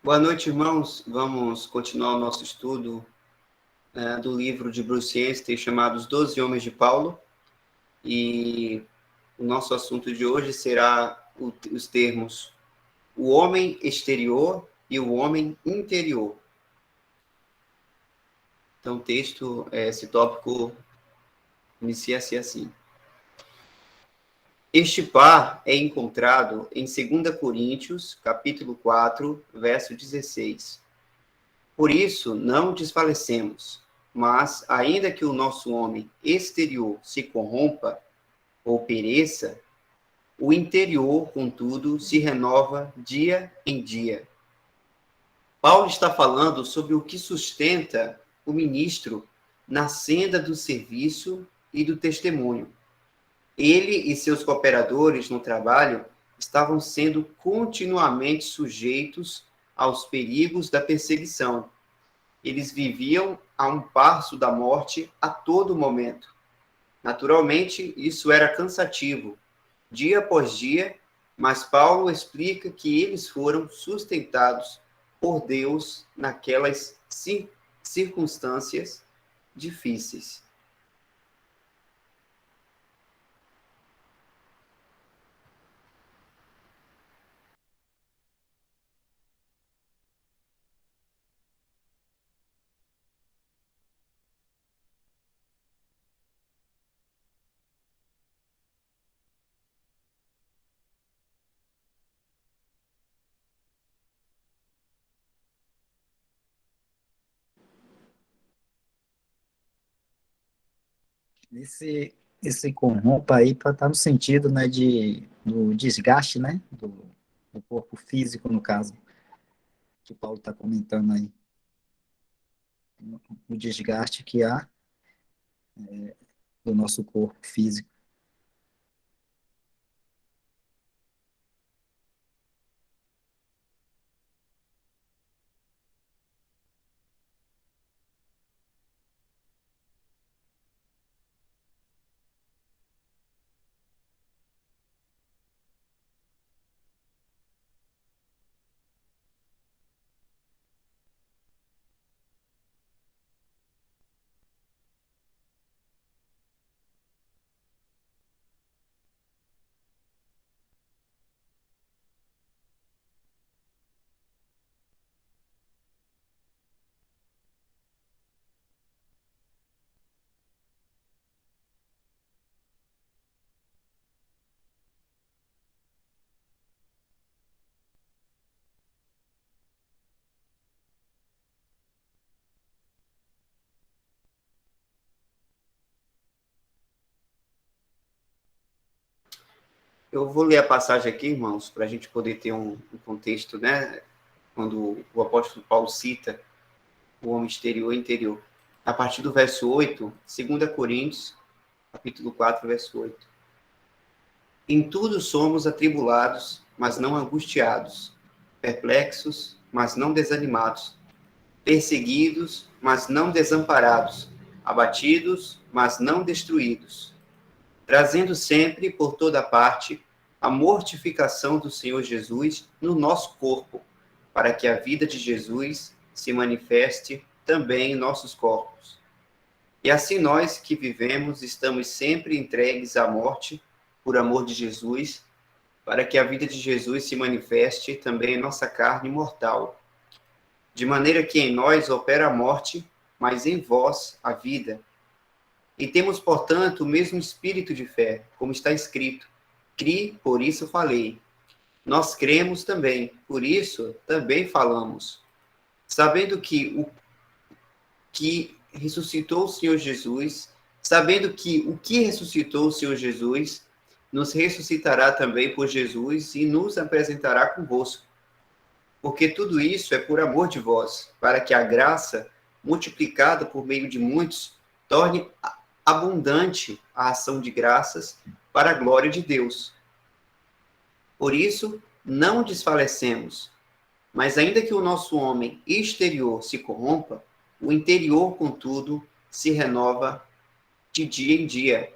Boa noite, irmãos. Vamos continuar o nosso estudo do livro de Bruce Anstey chamado Os 12 Homens de Paulo. E o nosso assunto de hoje será os termos o homem exterior e o homem interior. Então, o texto, esse tópico, inicia-se assim. Este par é encontrado em 2 Coríntios, capítulo 4, verso 16. Por isso, não desfalecemos, mas, ainda que o nosso homem exterior se corrompa ou pereça, o interior, contudo, se renova dia em dia. Paulo está falando sobre o que sustenta o ministro na senda do serviço e do testemunho. Ele e seus cooperadores no trabalho estavam sendo continuamente sujeitos aos perigos da perseguição. Eles viviam a um passo da morte a todo momento. Naturalmente, isso era cansativo, dia após dia, mas Paulo explica que eles foram sustentados por Deus naquelas circunstâncias difíceis. Esse corrompa aí está no sentido, né, do desgaste, né, do corpo físico, no caso, que o Paulo está comentando aí, o desgaste que há do nosso corpo físico. Eu vou ler a passagem aqui, irmãos, para a gente poder ter um contexto, né? Quando o apóstolo Paulo cita o homem exterior e interior. A partir do verso 8, 2 Coríntios, capítulo 4, verso 8. Em tudo somos atribulados, mas não angustiados, perplexos, mas não desanimados, perseguidos, mas não desamparados, abatidos, mas não destruídos, trazendo sempre por toda parte a mortificação do Senhor Jesus no nosso corpo, para que a vida de Jesus se manifeste também em nossos corpos. E assim nós que vivemos estamos sempre entregues à morte por amor de Jesus, para que a vida de Jesus se manifeste também em nossa carne mortal. De maneira que em nós opera a morte, mas em vós a vida. E temos, portanto, o mesmo espírito de fé, como está escrito: Cri, por isso falei. Nós cremos também, por isso também falamos, sabendo que ressuscitou o Senhor Jesus, sabendo que o que ressuscitou o Senhor Jesus nos ressuscitará também por Jesus e nos apresentará convosco. Porque tudo isso é por amor de vós, para que a graça, multiplicada por meio de muitos, torne abundante a ação de graças para a glória de Deus. Por isso, não desfalecemos, mas ainda que o nosso homem exterior se corrompa, o interior, contudo, se renova de dia em dia.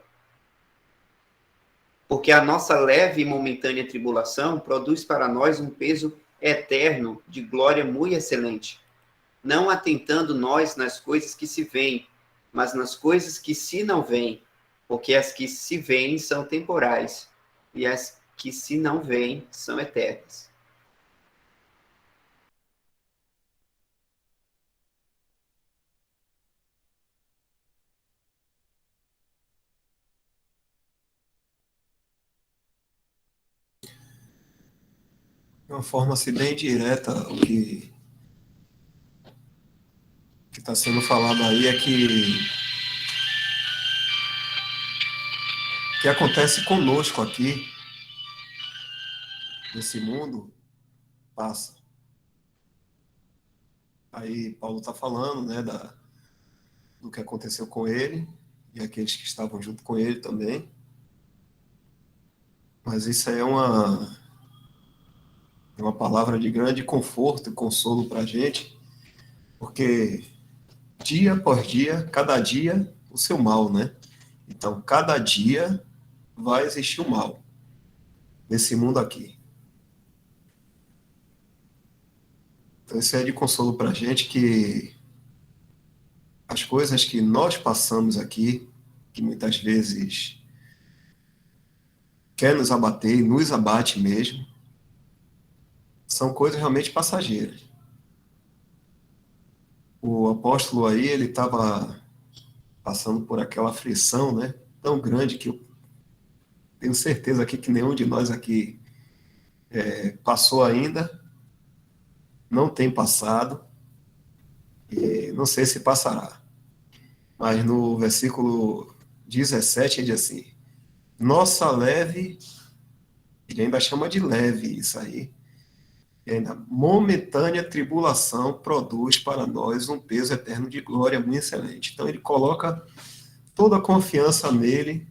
Porque a nossa leve e momentânea tribulação produz para nós um peso eterno, de glória muito excelente, não atentando nós nas coisas que se veem, mas nas coisas que se não veem, porque as que se veem são temporais, e as que se não veem são eternas. De uma forma assim, bem direta, o que está sendo falado aí é que o que acontece conosco aqui, nesse mundo, passa. Aí Paulo está falando, né, do que aconteceu com ele e aqueles que estavam junto com ele também. Mas isso aí é uma palavra de grande conforto e consolo para a gente, porque dia após dia, cada dia, o seu mal, né? Então, cada dia vai existir o mal nesse mundo aqui. Então, isso é de consolo para a gente que as coisas que nós passamos aqui, que muitas vezes quer nos abater, e nos abate mesmo, são coisas realmente passageiras. O apóstolo aí, ele estava passando por aquela aflição, né, tão grande que eu tenho certeza aqui que nenhum de nós aqui passou ainda, não tem passado, e não sei se passará. Mas no versículo 17 ele diz assim, nossa leve, ele ainda chama de leve isso aí, e ainda momentânea tribulação produz para nós um peso eterno de glória muito excelente. Então ele coloca toda a confiança nele,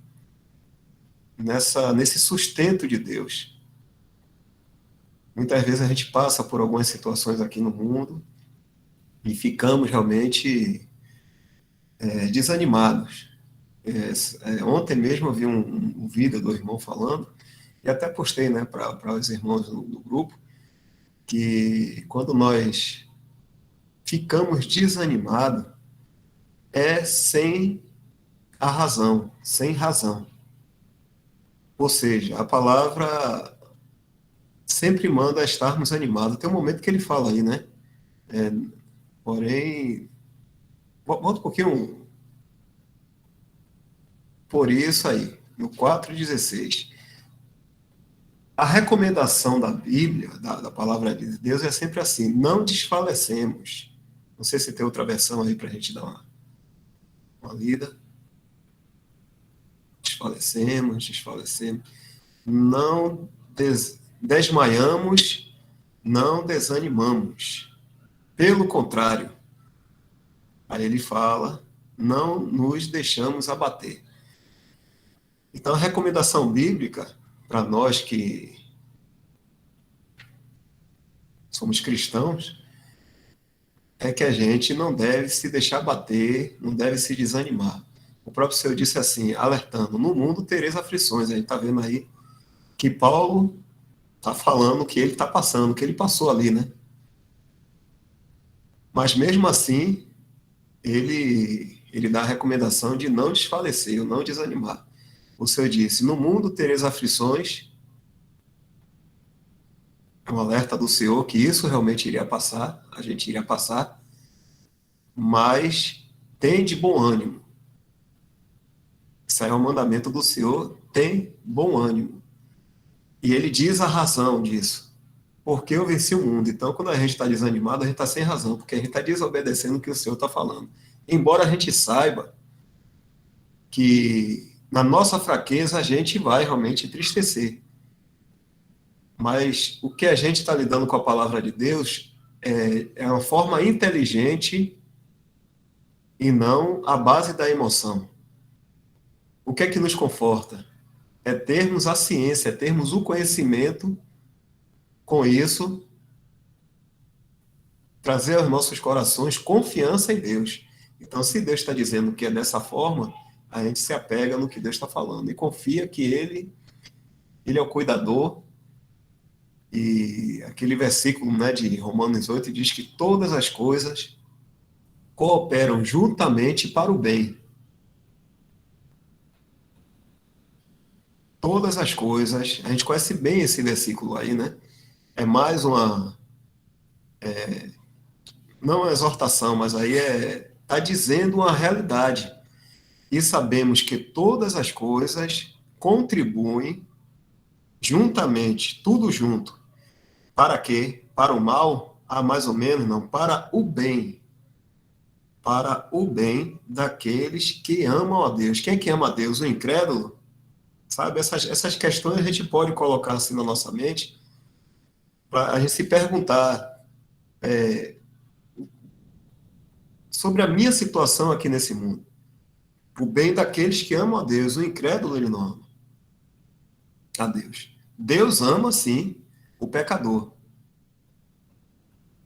nesse sustento de Deus. Muitas vezes a gente passa por algumas situações aqui no mundo e ficamos realmente desanimados. Ontem mesmo eu vi um vídeo do irmão falando, e até postei, né, para os irmãos do grupo, que quando nós ficamos desanimados, é sem a razão, sem razão. Ou seja, a palavra sempre manda estarmos animados. Tem um momento que ele fala aí, né? Porém, volta um pouquinho por isso aí, no 4,16. A recomendação da Bíblia, da palavra de Deus, é sempre assim: não desfalecemos. Não sei se tem outra versão aí para a gente dar uma lida. Desfalecemos. Não desmaiamos, não desanimamos. Pelo contrário, aí ele fala, não nos deixamos abater. Então, a recomendação bíblica, para nós que somos cristãos, é que a gente não deve se deixar abater, não deve se desanimar. O próprio Senhor disse assim, alertando, no mundo tereis aflições. A gente está vendo aí que Paulo está falando que ele está passando, que ele passou ali, né? Mas mesmo assim, ele dá a recomendação de não desfalecer, não desanimar. O Senhor disse, no mundo tereis aflições, é um alerta do Senhor que isso realmente iria passar, a gente iria passar, mas tem de bom ânimo. Isso aí é um mandamento do Senhor, tem bom ânimo. E ele diz a razão disso. Porque eu venci o mundo. Então, quando a gente está desanimado, a gente está sem razão, porque a gente está desobedecendo o que o Senhor está falando. Embora a gente saiba que na nossa fraqueza a gente vai realmente entristecer. Mas o que a gente está lidando com a palavra de Deus é uma forma inteligente e não a base da emoção. O que é que nos conforta? É termos a ciência, é termos o conhecimento, com isso, trazer aos nossos corações confiança em Deus. Então, se Deus está dizendo que é dessa forma, a gente se apega no que Deus está falando e confia que Ele é o cuidador e aquele versículo, né, de Romanos 8 diz que todas as coisas cooperam juntamente para o bem. Todas as coisas, a gente conhece bem esse versículo aí, né? É mais uma, não uma exortação, mas aí está dizendo uma realidade. E sabemos que todas as coisas contribuem juntamente, tudo junto. Para quê? Para o mal? Ah, mais ou menos, não. Para o bem. Para o bem daqueles que amam a Deus. Quem é que ama a Deus? O incrédulo? Sabe, essas questões a gente pode colocar assim na nossa mente para a gente se perguntar sobre a minha situação aqui nesse mundo. O bem daqueles que amam a Deus. O incrédulo, ele não ama a Deus. Deus ama, sim, o pecador.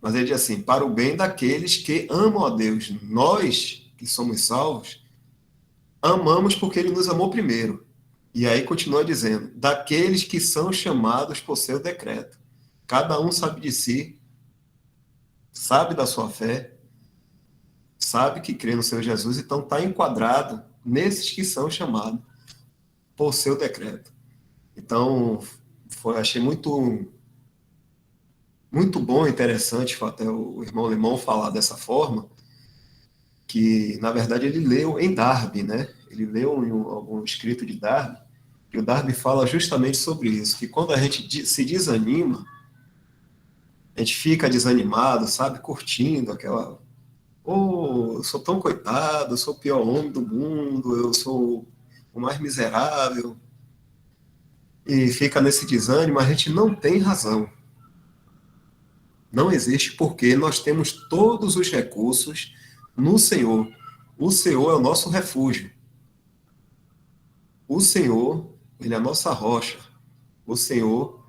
Mas ele diz assim, para o bem daqueles que amam a Deus. Nós, que somos salvos, amamos porque ele nos amou primeiro. E aí continua dizendo, daqueles que são chamados por seu decreto. Cada um sabe de si, sabe da sua fé, sabe que crê no Senhor Jesus, então está enquadrado nesses que são chamados por seu decreto. Então, achei muito bom, interessante até o irmão Limão falar dessa forma, que, na verdade, ele leu em Darby, né? Ele leu em algum escrito de Darby, e o Darby fala justamente sobre isso, que quando a gente se desanima, a gente fica desanimado, sabe? Curtindo aquela... Oh, eu sou tão coitado, eu sou o pior homem do mundo, eu sou o mais miserável, e fica nesse desânimo, a gente não tem razão. Não existe porque nós temos todos os recursos no Senhor. O Senhor é o nosso refúgio. O Senhor, ele é a nossa rocha. O Senhor,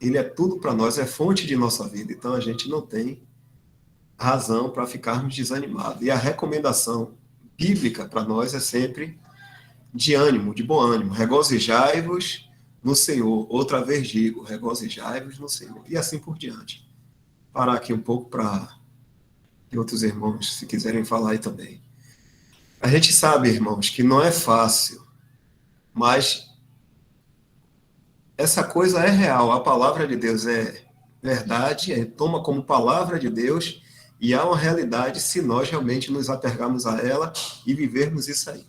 ele é tudo para nós, é fonte de nossa vida. Então a gente não tem razão para ficarmos desanimados. E a recomendação bíblica para nós é sempre de ânimo, de bom ânimo. Regozijai-vos no Senhor. Outra vez digo, regozijai-vos no Senhor. E assim por diante. Parar aqui um pouco para que outros irmãos, se quiserem falar aí também. A gente sabe, irmãos, que não é fácil, mas essa coisa é real. A palavra de Deus é verdade, toma como palavra de Deus, e há uma realidade se nós realmente nos apegarmos a ela e vivermos isso aí.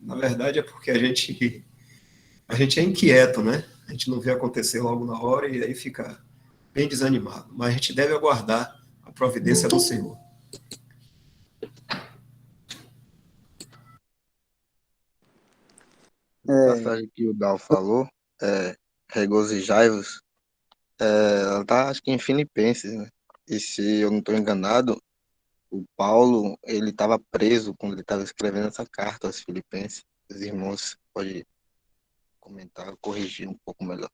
Na verdade, é porque a gente é inquieto, né? A gente não vê acontecer logo na hora e aí fica bem desanimado. Mas a gente deve aguardar a providência do Senhor. A passagem que o Dal falou, regozijai-vos, ela tá, acho que em Filipenses, né? E se eu não estou enganado, o Paulo, ele estava preso quando ele estava escrevendo essa carta aos Filipenses. Os irmãos podem comentar, corrigir um pouco melhor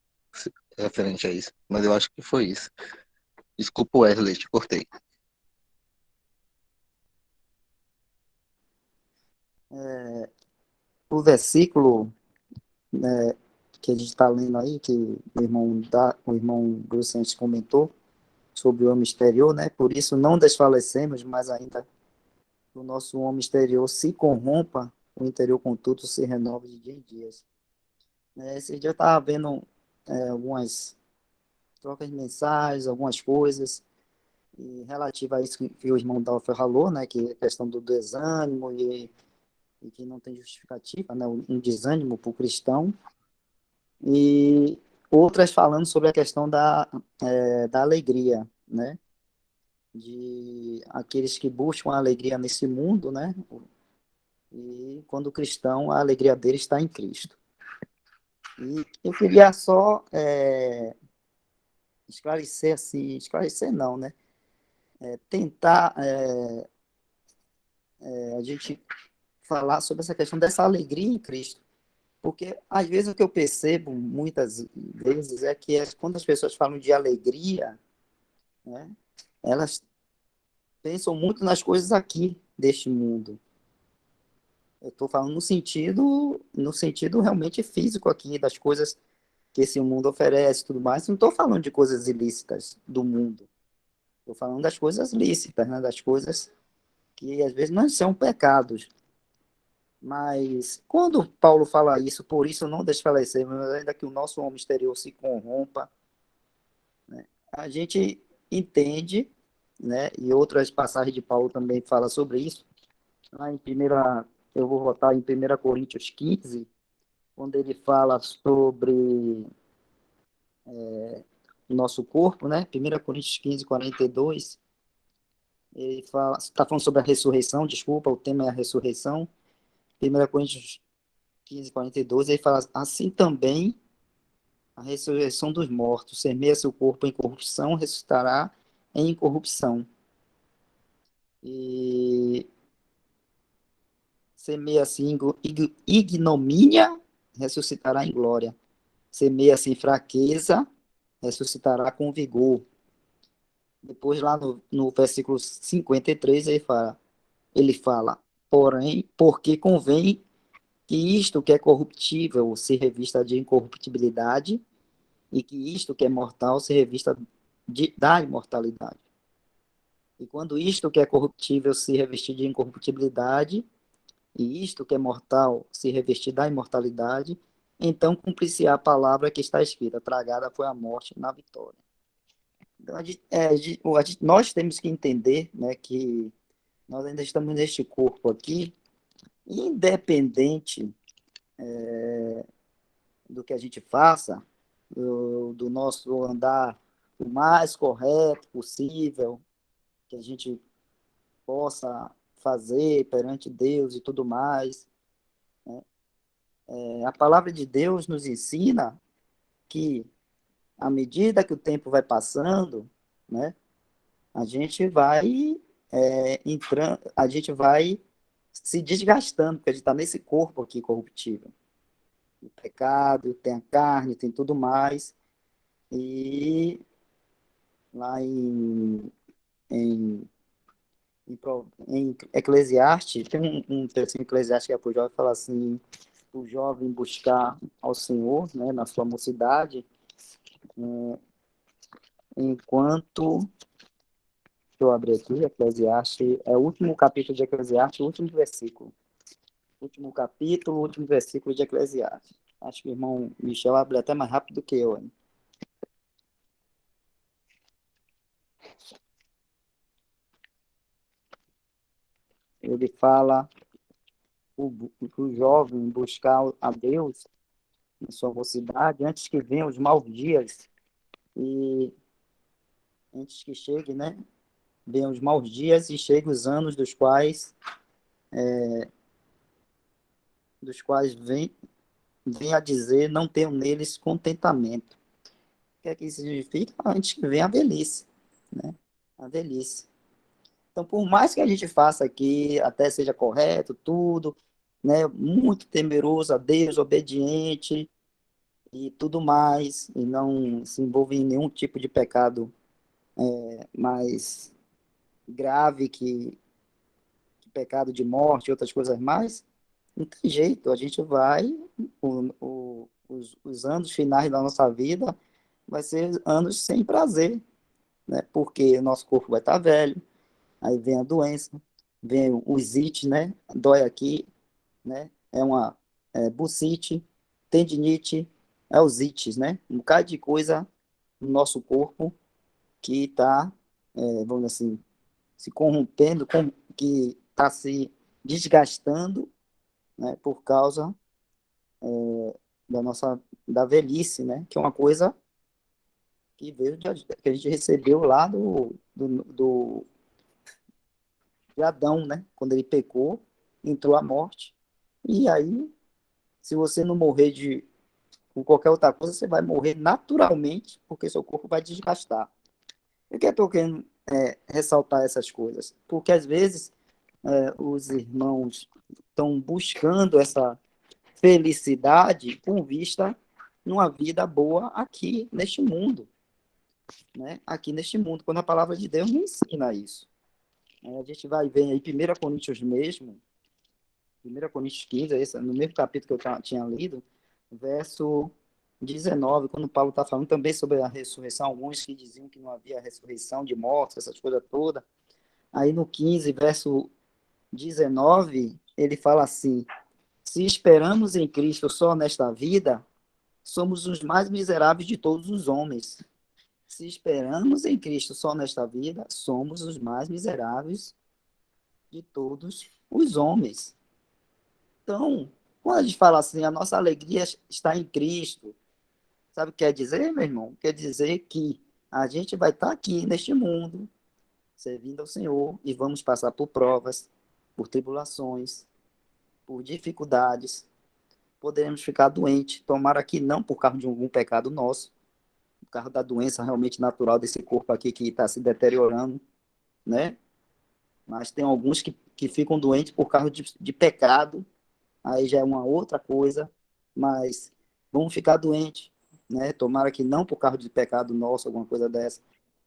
referente a isso. Mas eu acho que foi isso. Desculpa, Wesley, te cortei. O versículo, que a gente está lendo aí, que o irmão Grossendi comentou sobre o homem exterior, né? Por isso não desfalecemos, mas ainda o nosso homem exterior se corrompa, o interior, contudo, se renova de dia em dia. Esse dia eu estava vendo algumas trocas de mensagens, algumas coisas, e relativo a isso que o irmão Dalfer falou, né? Que é a questão do desânimo e que não tem justificativa, né? Um desânimo para o cristão. E outras falando sobre a questão da alegria, né? De aqueles que buscam a alegria nesse mundo, né? E quando o cristão, a alegria dele está em Cristo. E eu queria só esclarecer, assim, esclarecer não, né? Tentar a gente falar sobre essa questão dessa alegria em Cristo. Porque, às vezes, o que eu percebo, muitas vezes, é que quando as pessoas falam de alegria, né, elas pensam muito nas coisas aqui deste mundo. Eu estou falando no sentido realmente físico aqui, das coisas que esse mundo oferece e tudo mais. Não estou falando de coisas ilícitas do mundo. Estou falando das coisas lícitas, né? Das coisas que às vezes não são pecados. Mas quando Paulo fala isso, por isso não desfalecemos, ainda que o nosso homem exterior se corrompa, né? A gente entende, né? E outras passagens de Paulo também fala sobre isso. Lá em primeira, eu vou voltar em 1 Coríntios 15, quando ele fala sobre o nosso corpo, né? 1 Coríntios 15, 42, ele fala, está falando sobre a ressurreição, desculpa, o tema é a ressurreição. 1 Coríntios 15, 42, ele fala, assim também a ressurreição dos mortos, semeia seu corpo em corrupção, ressuscitará em incorrupção. E semeia-se em ignomínia, ressuscitará em glória. Semeia-se em fraqueza, ressuscitará com vigor. Depois, lá no versículo 53, ele fala, porém, porque convém que isto que é corruptível se revista de incorruptibilidade, e que isto que é mortal se revista da imortalidade. E quando isto que é corruptível se revestir de incorruptibilidade, e isto que é mortal se revestir da imortalidade, então cumprir-se-á a palavra que está escrita, tragada foi a morte na vitória. Então, nós temos que entender, né, que nós ainda estamos neste corpo aqui, independente do que a gente faça, do nosso andar o mais correto possível, que a gente possa fazer perante Deus e tudo mais. A palavra de Deus nos ensina que, à medida que o tempo vai passando, né, a gente vai entrando, a gente vai se desgastando, porque a gente está nesse corpo aqui corruptível. O pecado, tem a carne, tem tudo mais. E lá em, em Eclesiastes, tem um texto em Eclesiastes que é para o jovem, fala assim, o jovem buscar ao Senhor, né, na sua mocidade, enquanto, deixa eu abrir aqui, Eclesiastes, é o último capítulo de Eclesiastes, o último versículo. Último capítulo, último versículo de Eclesiastes. Acho que o irmão Michel abre até mais rápido que eu, hein? Ele fala o jovem buscar a Deus na sua mocidade, antes que venham os maus dias, e antes que chegue, né? Venham os maus dias e cheguem os anos dos quais vem a dizer, não tenho neles contentamento. O que é que isso significa? Antes que venha a velhice, né? A velhice. Então, por mais que a gente faça aqui, até seja correto, tudo, né? Muito temeroso a Deus, obediente e tudo mais, e não se envolve em nenhum tipo de pecado mais grave que pecado de morte e outras coisas mais, não tem jeito, a gente vai, os anos finais da nossa vida vai ser anos sem prazer, né? Porque o nosso corpo vai estar velho, aí vem a doença, vem os ites, né? Dói aqui, né? É uma bucite, tendinite, é os ites, né? Um bocado de coisa no nosso corpo que está, vamos dizer assim, se corrompendo, que está se desgastando, né, por causa da velhice, né, que é uma coisa que veio que a gente recebeu lá de Adão, né, quando ele pecou, entrou a morte, e aí, se você não morrer com qualquer outra coisa, você vai morrer naturalmente, porque seu corpo vai desgastar. Por que eu estou querendo ressaltar essas coisas? Porque às vezes os irmãos estão buscando essa felicidade com vista numa vida boa aqui neste mundo, né? Aqui neste mundo, quando a palavra de Deus nos ensina isso. A gente vai ver aí 1 Coríntios mesmo, 1 Coríntios 15, no mesmo capítulo que eu tinha lido, verso 19, quando Paulo está falando também sobre a ressurreição, alguns que diziam que não havia ressurreição de mortos, essas coisas todas. Aí no 15, verso 19, ele fala assim: se esperamos em Cristo só nesta vida, somos os mais miseráveis de todos os homens. Se esperamos em Cristo só nesta vida, somos os mais miseráveis de todos os homens. Então, quando a gente fala assim, a nossa alegria está em Cristo, sabe o que quer dizer, meu irmão? Quer dizer que a gente vai estar aqui neste mundo, servindo ao Senhor, e vamos passar por provas, por tribulações, por dificuldades. Poderemos ficar doentes, tomara que não por causa de algum pecado nosso, por causa da doença realmente natural desse corpo aqui que está se deteriorando, né? Mas tem alguns que ficam doentes por causa de pecado, aí já é uma outra coisa, mas vamos ficar doentes, né? Tomara que não por causa de pecado nosso, alguma coisa dessa.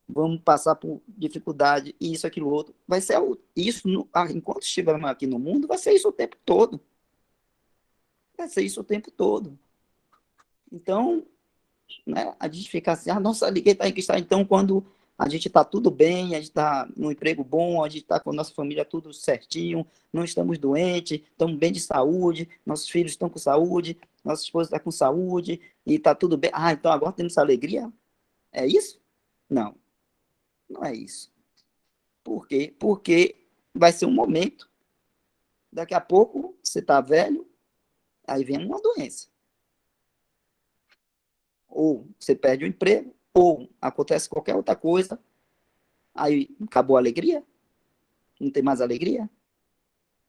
Vamos passar por dificuldade, isso, aquilo, outro. Vai ser isso, enquanto estivermos aqui no mundo, vai ser isso o tempo todo. Vai ser isso o tempo todo. Então, né, a gente fica assim, nossa, liguei para está. Então, quando a gente está tudo bem, a gente está no emprego bom, a gente está com a nossa família tudo certinho, não estamos doentes, estamos bem de saúde, nossos filhos estão com saúde, nossa esposa está com saúde, e está tudo bem. Então agora temos alegria? É isso? Não, não é isso. Por quê? Porque vai ser um momento, daqui a pouco você está velho, aí vem uma doença. Ou você perde o emprego, ou acontece qualquer outra coisa, aí acabou a alegria? Não tem mais alegria?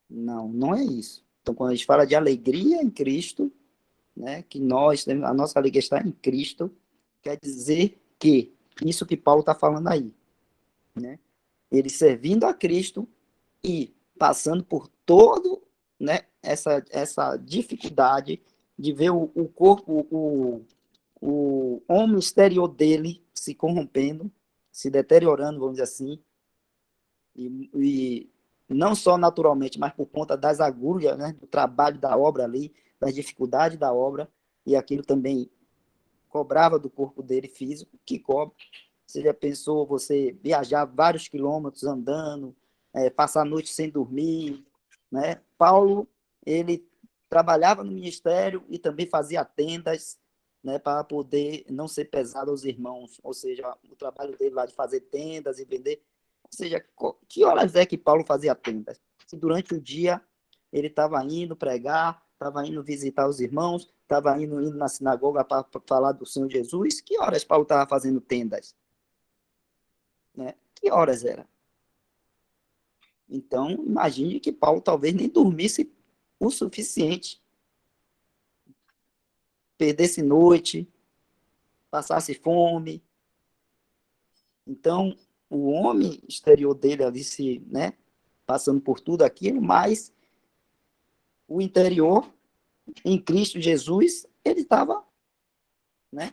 Não, não é isso. Então, quando a gente fala de alegria em Cristo, né, que a nossa alegria está em Cristo, quer dizer que, isso que Paulo está falando aí, né, ele servindo a Cristo e passando por todo, né, essa dificuldade de ver o corpo, o homem exterior dele se corrompendo, se deteriorando, vamos dizer assim, e não só naturalmente, mas por conta das agulhas, né, do trabalho da obra ali, das dificuldades da obra, e aquilo também cobrava do corpo dele físico, que cobra. Você já pensou você viajar vários quilômetros andando, passar a noite sem dormir, né? Paulo, ele trabalhava no ministério e também fazia tendas, né, para poder não ser pesado aos irmãos, ou seja, o trabalho dele lá de fazer tendas e vender. Ou seja, que horas é que Paulo fazia tendas? Se durante o dia ele estava indo pregar, estava indo visitar os irmãos, estava indo na sinagoga para falar do Senhor Jesus, que horas Paulo estava fazendo tendas? Né? Que horas era? Então, imagine que Paulo talvez nem dormisse o suficiente, perdesse noite, passasse fome. Então, o homem exterior dele ali se, né, passando por tudo aquilo, mas o interior, em Cristo Jesus, ele estava, né,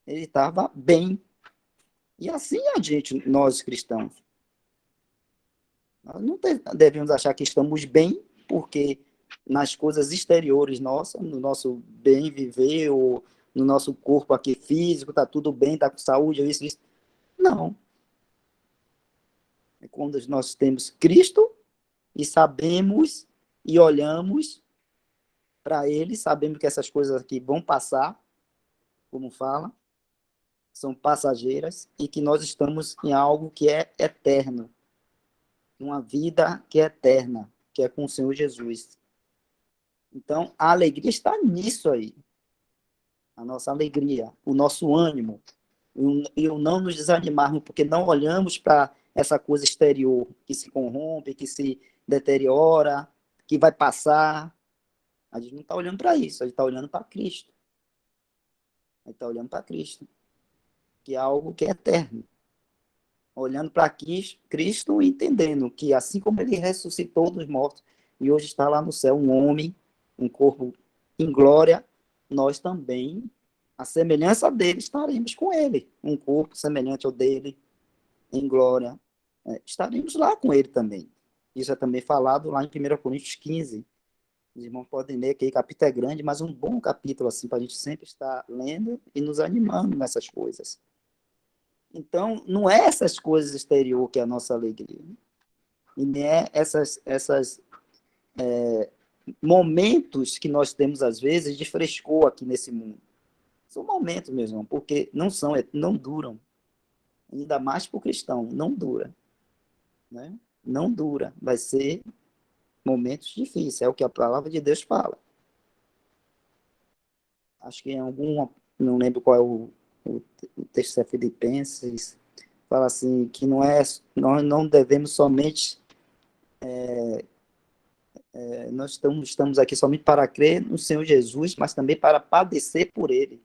ele estava bem. E assim a gente, nós cristãos, nós não devemos achar que estamos bem, porque nas coisas exteriores nossas, no nosso bem viver, ou no nosso corpo aqui físico, está tudo bem, está com saúde, isso, isso. Não. É quando nós temos Cristo e sabemos e olhamos para Ele, sabemos que essas coisas aqui vão passar, como fala, são passageiras, e que nós estamos em algo que é eterno, uma vida que é eterna, que é com o Senhor Jesus. Então, a alegria está nisso aí. A nossa alegria, o nosso ânimo, e o não nos desanimarmos, porque não olhamos para essa coisa exterior que se corrompe, que se deteriora, que vai passar. A gente não está olhando para isso, a gente está olhando para Cristo. A gente está olhando para Cristo, que é algo que é eterno. Olhando para Cristo e entendendo que assim como ele ressuscitou dos mortos e hoje está lá no céu, um homem, um corpo em glória, nós também, a semelhança dele, estaremos com ele. Um corpo semelhante ao dele, em glória. Estaremos lá com ele também. Isso é também falado lá em 1 Coríntios 15, Os irmãos podem ler, que o capítulo é grande, mas um bom capítulo, assim, para a gente sempre estar lendo e nos animando nessas coisas. Então, não é essas coisas exterior que é a nossa alegria. E nem é essas momentos que nós temos, às vezes, de frescor aqui nesse mundo. São momentos, meu irmão, porque não duram. Ainda mais para o cristão, não dura. Né? Não dura. Vai ser momentos difíceis, é o que a palavra de Deus fala. Acho que em algum, não lembro qual é o texto é Filipenses, fala assim, que nós não devemos somente, nós estamos aqui somente para crer no Senhor Jesus, mas também para padecer por Ele.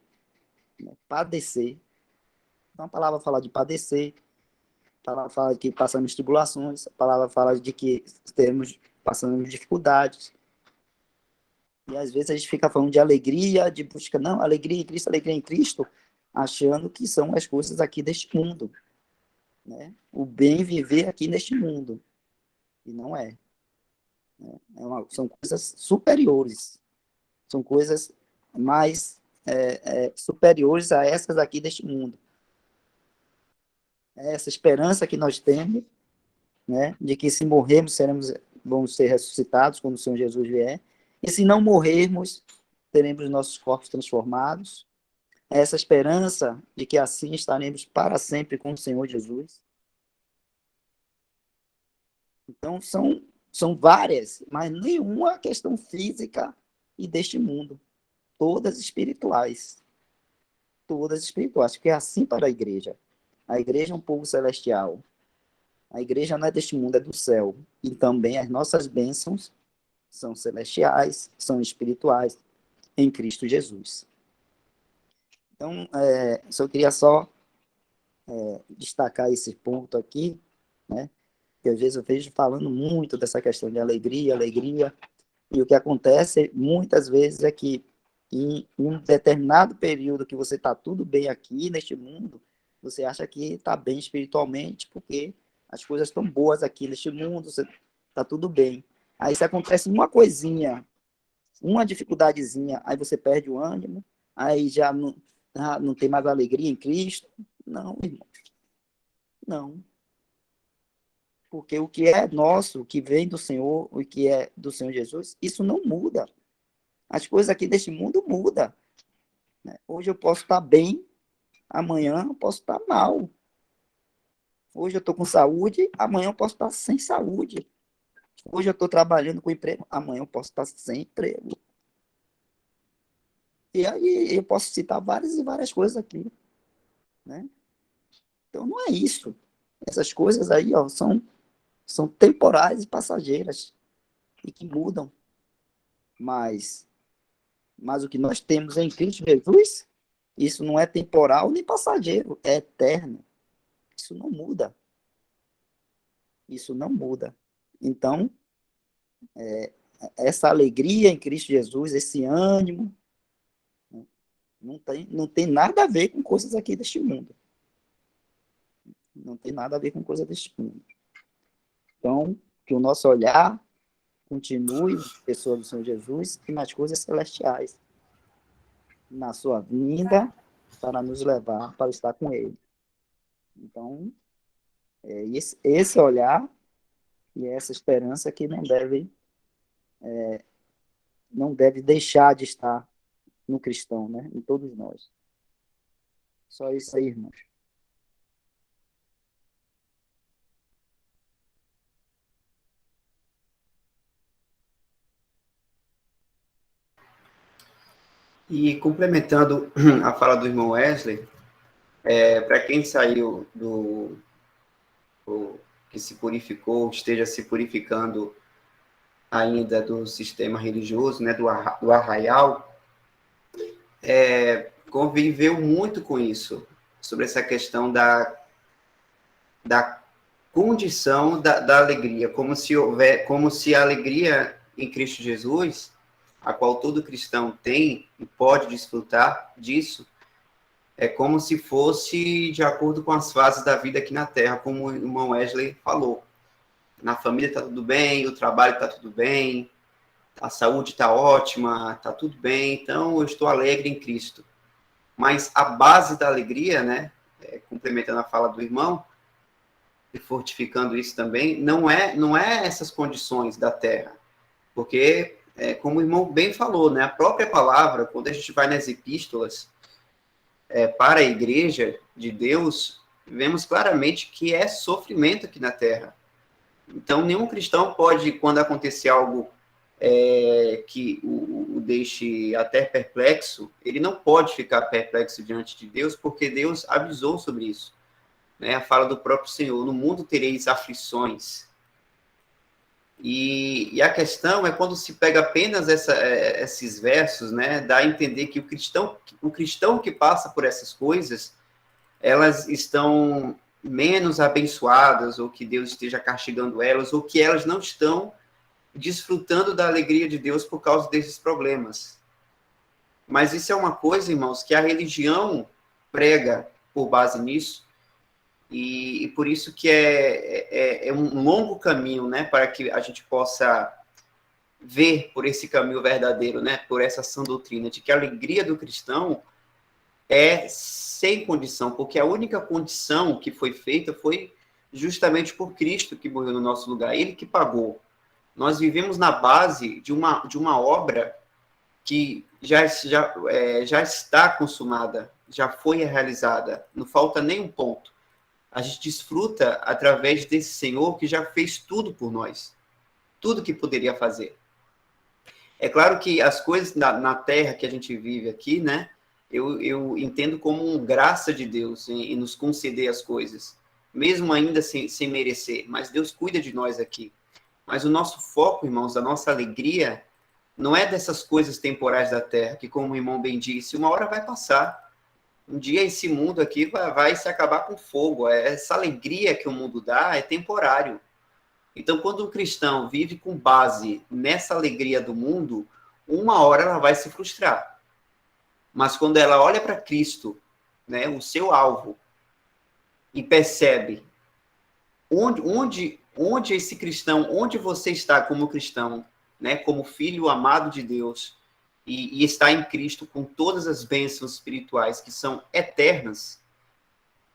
Né? Padecer. Então a palavra fala de padecer, a palavra fala que passamos tribulações, a palavra fala de que passamos dificuldades. E às vezes a gente fica falando de alegria, de busca, não, alegria em Cristo, achando que são as coisas aqui deste mundo. Né? O bem viver aqui neste mundo. E não é. Né? São coisas superiores. São coisas mais superiores a essas aqui deste mundo. Essa esperança que nós temos, né, de que se morrermos, vamos ser ressuscitados quando o Senhor Jesus vier. E se não morrermos, teremos nossos corpos transformados. Essa esperança de que assim estaremos para sempre com o Senhor Jesus. Então, são várias, mas nenhuma questão física e deste mundo. Todas espirituais. Todas espirituais, porque é assim para a igreja. A igreja é um povo celestial. A igreja não é deste mundo, é do céu. E também as nossas bênçãos são celestiais, são espirituais, em Cristo Jesus. Então, só queria destacar esse ponto aqui, né? Que às vezes eu vejo falando muito dessa questão de alegria, e o que acontece muitas vezes é que em um determinado período que você está tudo bem aqui neste mundo, você acha que está bem espiritualmente, porque as coisas estão boas aqui neste mundo, você está tudo bem. Aí se acontece uma coisinha, uma dificuldadezinha, aí você perde o ânimo, aí já não tem mais alegria em Cristo. Não, irmão. Não. Porque o que é nosso, o que vem do Senhor, o que é do Senhor Jesus, isso não muda. As coisas aqui deste mundo mudam. Né? Hoje eu posso estar bem, amanhã eu posso estar mal. Hoje eu estou com saúde, amanhã eu posso estar sem saúde. Hoje eu estou trabalhando com emprego, amanhã eu posso estar sem emprego. E aí eu posso citar várias e várias coisas aqui. Né? Então não é isso. Essas coisas aí são temporais e passageiras e que mudam. Mas o que nós temos em Cristo Jesus, isso não é temporal nem passageiro, é eterno. Isso não muda. Isso não muda. Então, essa alegria em Cristo Jesus, esse ânimo, não tem nada a ver com coisas aqui deste mundo. Não tem nada a ver com coisas deste mundo. Então, que o nosso olhar continue na pessoa do Senhor Jesus e nas coisas celestiais, na sua vinda, para nos levar para estar com Ele. Então, esse olhar e essa esperança que não deve deixar de estar no cristão, né? Em todos nós. Só isso aí, irmãos. E complementando a fala do irmão Wesley, para quem saiu que se purificou, esteja se purificando ainda do sistema religioso, né, do arraial, conviveu muito com isso, sobre essa questão da condição da alegria, como se a alegria em Cristo Jesus, a qual todo cristão tem e pode desfrutar disso, é como se fosse de acordo com as fases da vida aqui na Terra, como o irmão Wesley falou. Na família está tudo bem, o trabalho está tudo bem, a saúde está ótima, está tudo bem, então eu estou alegre em Cristo. Mas a base da alegria, né, complementando a fala do irmão, e fortificando isso também, não é essas condições da terra, porque, como o irmão bem falou, né, a própria palavra, quando a gente vai nas epístolas para a igreja de Deus, vemos claramente que é sofrimento aqui na terra. Então, nenhum cristão pode, quando acontecer algo que o deixe até perplexo, ele não pode ficar perplexo diante de Deus, porque Deus avisou sobre isso. Né? A fala do próprio Senhor: no mundo tereis aflições. E a questão é quando se pega apenas esses versos, né, dá a entender que o cristão que passa por essas coisas, elas estão menos abençoadas, ou que Deus esteja castigando elas, ou que elas não estão desfrutando da alegria de Deus por causa desses problemas. Mas isso é uma coisa, irmãos, que a religião prega por base nisso, e por isso que é um longo caminho, né, para que a gente possa ver por esse caminho verdadeiro, né, por essa sã doutrina, de que a alegria do cristão é sem condição, porque a única condição que foi feita foi justamente por Cristo, que morreu no nosso lugar, ele que pagou. Nós vivemos na base de uma obra que já está consumada, já foi realizada, não falta nem um ponto. A gente desfruta através desse Senhor que já fez tudo por nós, tudo que poderia fazer. É claro que as coisas na terra que a gente vive aqui, né, eu entendo como uma graça de Deus em nos conceder as coisas, mesmo ainda sem merecer, mas Deus cuida de nós aqui. Mas o nosso foco, irmãos, a nossa alegria, não é dessas coisas temporais da terra, que, como o irmão bem disse, uma hora vai passar. Um dia esse mundo aqui vai se acabar com fogo. Essa alegria que o mundo dá é temporário. Então, quando um cristão vive com base nessa alegria do mundo, uma hora ela vai se frustrar. Mas quando ela olha para Cristo, né, o seu alvo, e percebe onde esse cristão, onde você está como cristão, né, como filho amado de Deus, e está em Cristo com todas as bênçãos espirituais que são eternas,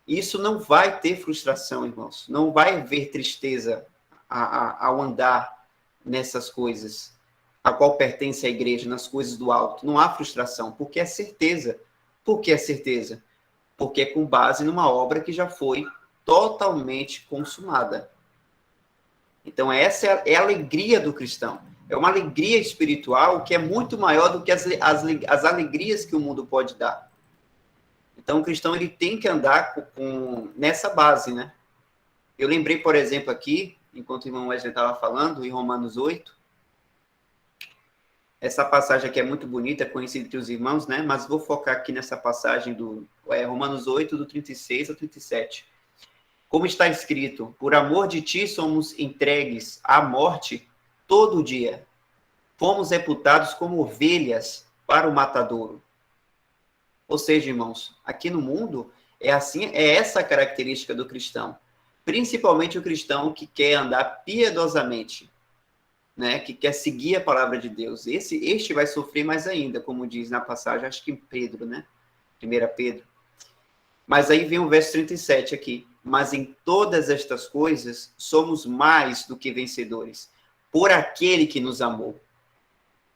isso não vai ter frustração, irmãos. Não vai haver tristeza ao andar nessas coisas, a qual pertence a igreja, nas coisas do alto. Não há frustração, porque é certeza. Por que é certeza? Porque é com base numa obra que já foi totalmente consumada. Então, essa é a alegria do cristão. É uma alegria espiritual que é muito maior do que as alegrias que o mundo pode dar. Então, o cristão ele tem que andar nessa base, né? Eu lembrei, por exemplo, aqui, enquanto o irmão Wesley estava falando, em Romanos 8, essa passagem aqui é muito bonita, é conhecida entre os irmãos, né? Mas vou focar aqui nessa passagem do Romanos 8, do 36 ao 37. Como está escrito: por amor de ti somos entregues à morte todo dia. Fomos reputados como ovelhas para o matadouro. Ou seja, irmãos, aqui no mundo é assim, é essa a característica do cristão. Principalmente o cristão que quer andar piedosamente, né? Que quer seguir a palavra de Deus. Este vai sofrer mais ainda, como diz na passagem, acho que em Pedro, né? 1 Pedro. Mas aí vem o verso 37 aqui. Mas em todas estas coisas somos mais do que vencedores, por aquele que nos amou.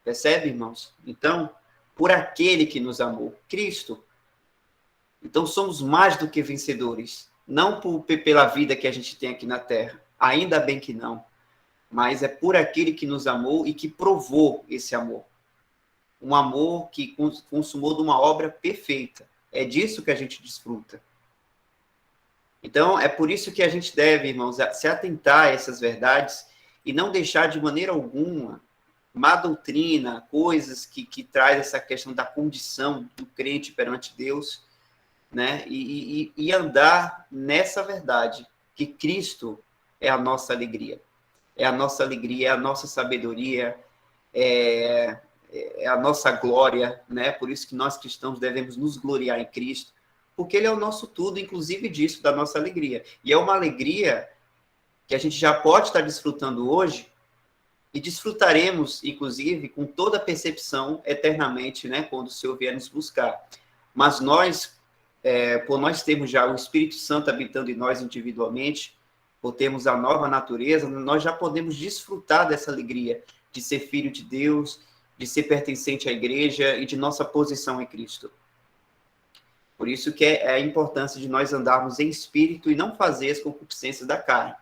Percebe, irmãos? Então, por aquele que nos amou, Cristo. Então, somos mais do que vencedores. Não pela vida que a gente tem aqui na terra. Ainda bem que não. Mas é por aquele que nos amou e que provou esse amor. Um amor que consumou de uma obra perfeita. É disso que a gente desfruta. Então, é por isso que a gente deve, irmãos, se atentar a essas verdades e não deixar de maneira alguma má doutrina, coisas que traz essa questão da condição do crente perante Deus, né? E andar nessa verdade, que Cristo é a nossa alegria. É a nossa alegria, é a nossa sabedoria, é a nossa glória, né? Por isso que nós cristãos devemos nos gloriar em Cristo, porque Ele é o nosso tudo, inclusive disso, da nossa alegria. E é uma alegria que a gente já pode estar desfrutando hoje, e desfrutaremos, inclusive, com toda a percepção eternamente, né, quando o Senhor vier nos buscar. Mas nós, por nós termos já o Espírito Santo habitando em nós individualmente, por termos a nova natureza, nós já podemos desfrutar dessa alegria de ser filho de Deus, de ser pertencente à igreja e de nossa posição em Cristo. Por isso que é a importância de nós andarmos em espírito e não fazer as concupiscências da carne.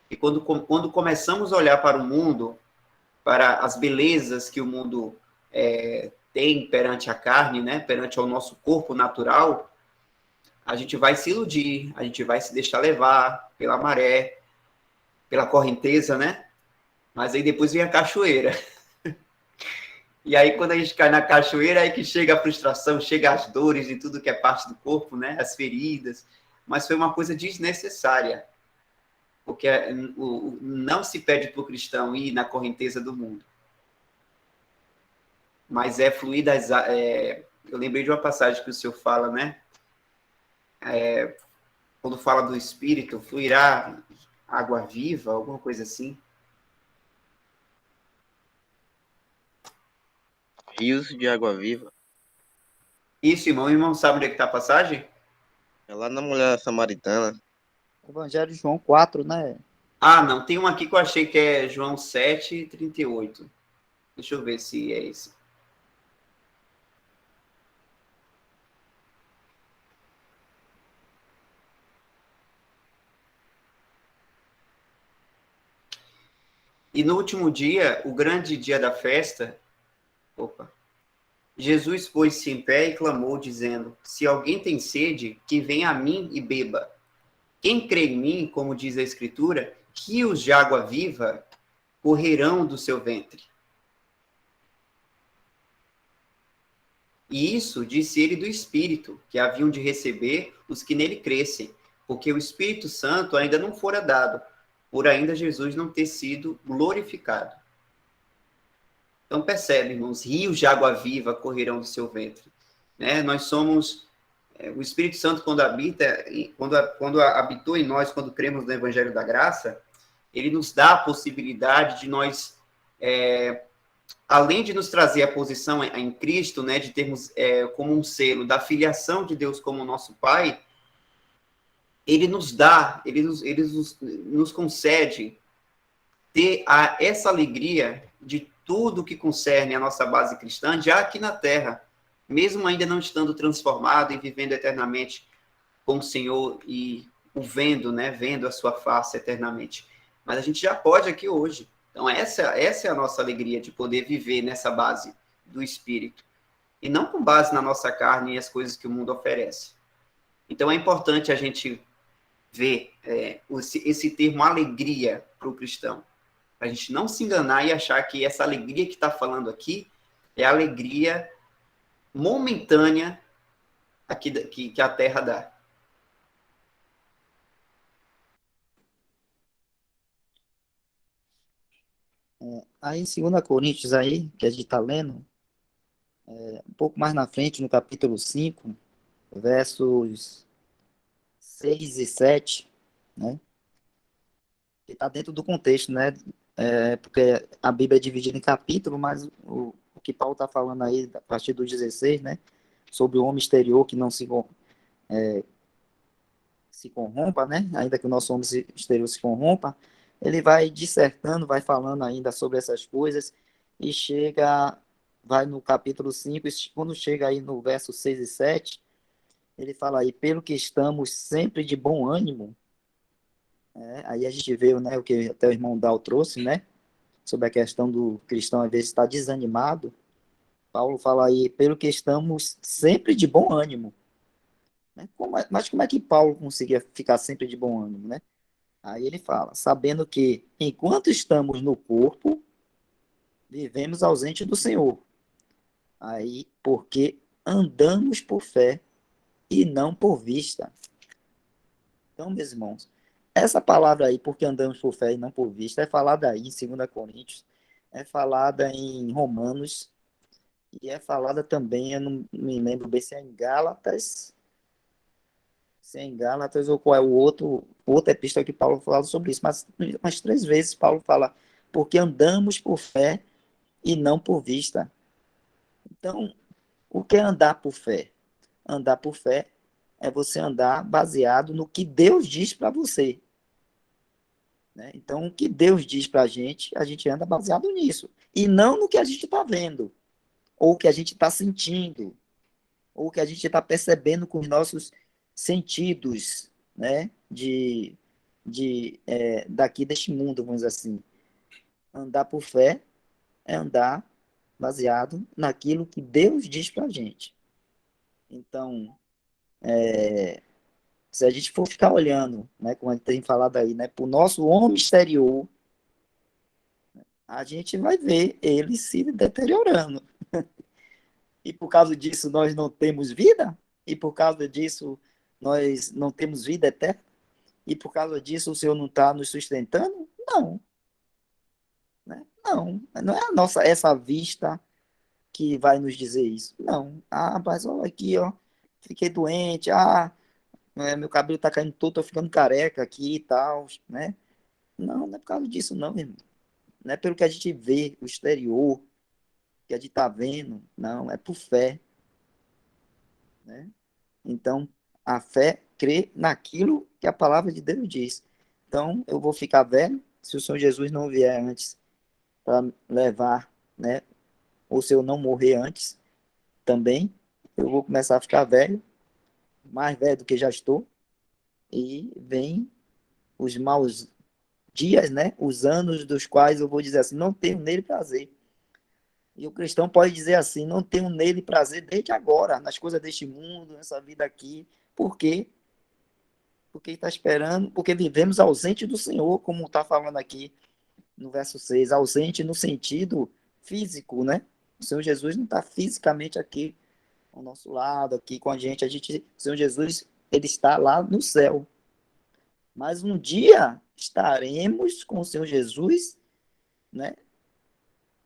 E quando começamos a olhar para o mundo, para as belezas que o mundo tem perante a carne, né, perante ao nosso corpo natural, a gente vai se iludir, a gente vai se deixar levar pela maré, pela correnteza, né? Mas aí depois vem a cachoeira. E aí, quando a gente cai na cachoeira, aí que chega a frustração, chega as dores de tudo que é parte do corpo, né? As feridas. Mas foi uma coisa desnecessária. Porque não se pede para o cristão ir na correnteza do mundo. Mas é fluir das... eu lembrei de uma passagem que o Senhor fala, né? Quando fala do Espírito, fluirá água viva, alguma coisa assim. Rios de água viva. Isso, irmão. O irmão sabe onde é que está a passagem? É lá na mulher samaritana. Evangelho de João 4, né? Ah, não. Tem uma aqui que eu achei que é João 7:38. Deixa eu ver se é esse. E no último dia, o grande dia da festa, Jesus pôs-se em pé e clamou, dizendo: se alguém tem sede, que venha a mim e beba. Quem crê em mim, como diz a Escritura, rios de água viva correrão do seu ventre. E isso disse ele do Espírito, que haviam de receber os que nele crescem, porque o Espírito Santo ainda não fora dado, por ainda Jesus não ter sido glorificado. Então percebe, irmãos, rios de água viva correrão do seu ventre. Né? Nós somos, o Espírito Santo quando habitou em nós, quando cremos no Evangelho da Graça, ele nos dá a possibilidade de nós, além de nos trazer a posição em Cristo, né, de termos como um selo da filiação de Deus como nosso Pai, ele nos dá, ele nos concede ter essa alegria de tudo que concerne a nossa base cristã, já aqui na Terra, mesmo ainda não estando transformado e vivendo eternamente com o Senhor e o vendo, né, vendo a sua face eternamente. Mas a gente já pode aqui hoje. Então, essa é a nossa alegria, de poder viver nessa base do Espírito. E não com base na nossa carne e as coisas que o mundo oferece. Então, é importante a gente ver esse termo alegria para o cristão. Para a gente não se enganar e achar que essa alegria que está falando aqui é a alegria momentânea que a terra dá. Aí em 2 Coríntios, aí, que a gente está lendo, um pouco mais na frente, no capítulo 5, versos 6 e 7, né? Que está dentro do contexto, né? Porque a Bíblia é dividida em capítulos, mas o que Paulo está falando aí, a partir do 16, né? Sobre o homem exterior que não se corrompa, né? Ainda que o nosso homem exterior se corrompa, ele vai dissertando, vai falando ainda sobre essas coisas e vai no capítulo 5, e quando chega aí no verso 6 e 7, ele fala aí, pelo que estamos sempre de bom ânimo. Aí a gente vê, né, o que até o irmão Dal trouxe, né, sobre a questão do cristão às vezes estar desanimado. Paulo fala aí, pelo que estamos sempre de bom ânimo. Mas como é que Paulo conseguia ficar sempre de bom ânimo, né? Aí ele fala, sabendo que enquanto estamos no corpo, vivemos ausente do Senhor. Aí, porque andamos por fé e não por vista. Então, meus irmãos, essa palavra aí, porque andamos por fé e não por vista, é falada aí em 2 Coríntios, é falada em Romanos, e é falada também, eu não me lembro bem se é em Gálatas, ou qual é outra epístola que Paulo fala sobre isso, mas 3 vezes Paulo fala porque andamos por fé e não por vista. Então, o que é andar por fé? Andar por fé é você andar baseado no que Deus diz para você. Né? Então, o que Deus diz para a gente anda baseado nisso. E não no que a gente está vendo, ou o que a gente está sentindo, ou o que a gente está percebendo com os nossos sentidos, né? Daqui deste mundo, vamos dizer assim. Andar por fé é andar baseado naquilo que Deus diz para a gente. Então, se a gente for ficar olhando, né, como a gente tem falado aí, né, para o nosso homem exterior, a gente vai ver ele se deteriorando. E por causa disso nós não temos vida? E por causa disso nós não temos vida eterna? E por causa disso o Senhor não está nos sustentando? Não, né? Não é a nossa essa vista que vai nos dizer isso. Não. Ah, mas olha aqui, ó, fiquei doente, meu cabelo está caindo todo, tô ficando careca aqui e tal, né? Não, não é por causa disso não, irmão. Não é pelo que a gente vê, o exterior, que a gente está vendo, não, é por fé, né? Então, a fé crê naquilo que a palavra de Deus diz. Então, eu vou ficar velho se o Senhor Jesus não vier antes para levar, né? Ou se eu não morrer antes também, eu vou começar a ficar velho, mais velho do que já estou, e vem os maus dias, né? Os anos dos quais eu vou dizer assim, não tenho nele prazer. E o cristão pode dizer assim, não tenho nele prazer desde agora, nas coisas deste mundo, nessa vida aqui. Por quê? Porque está esperando, porque vivemos ausente do Senhor, como está falando aqui no verso 6, ausente no sentido físico, né? O Senhor Jesus não está fisicamente aqui ao nosso lado, aqui com a gente, o Senhor Jesus, ele está lá no céu. Mas um dia estaremos com o Senhor Jesus, né?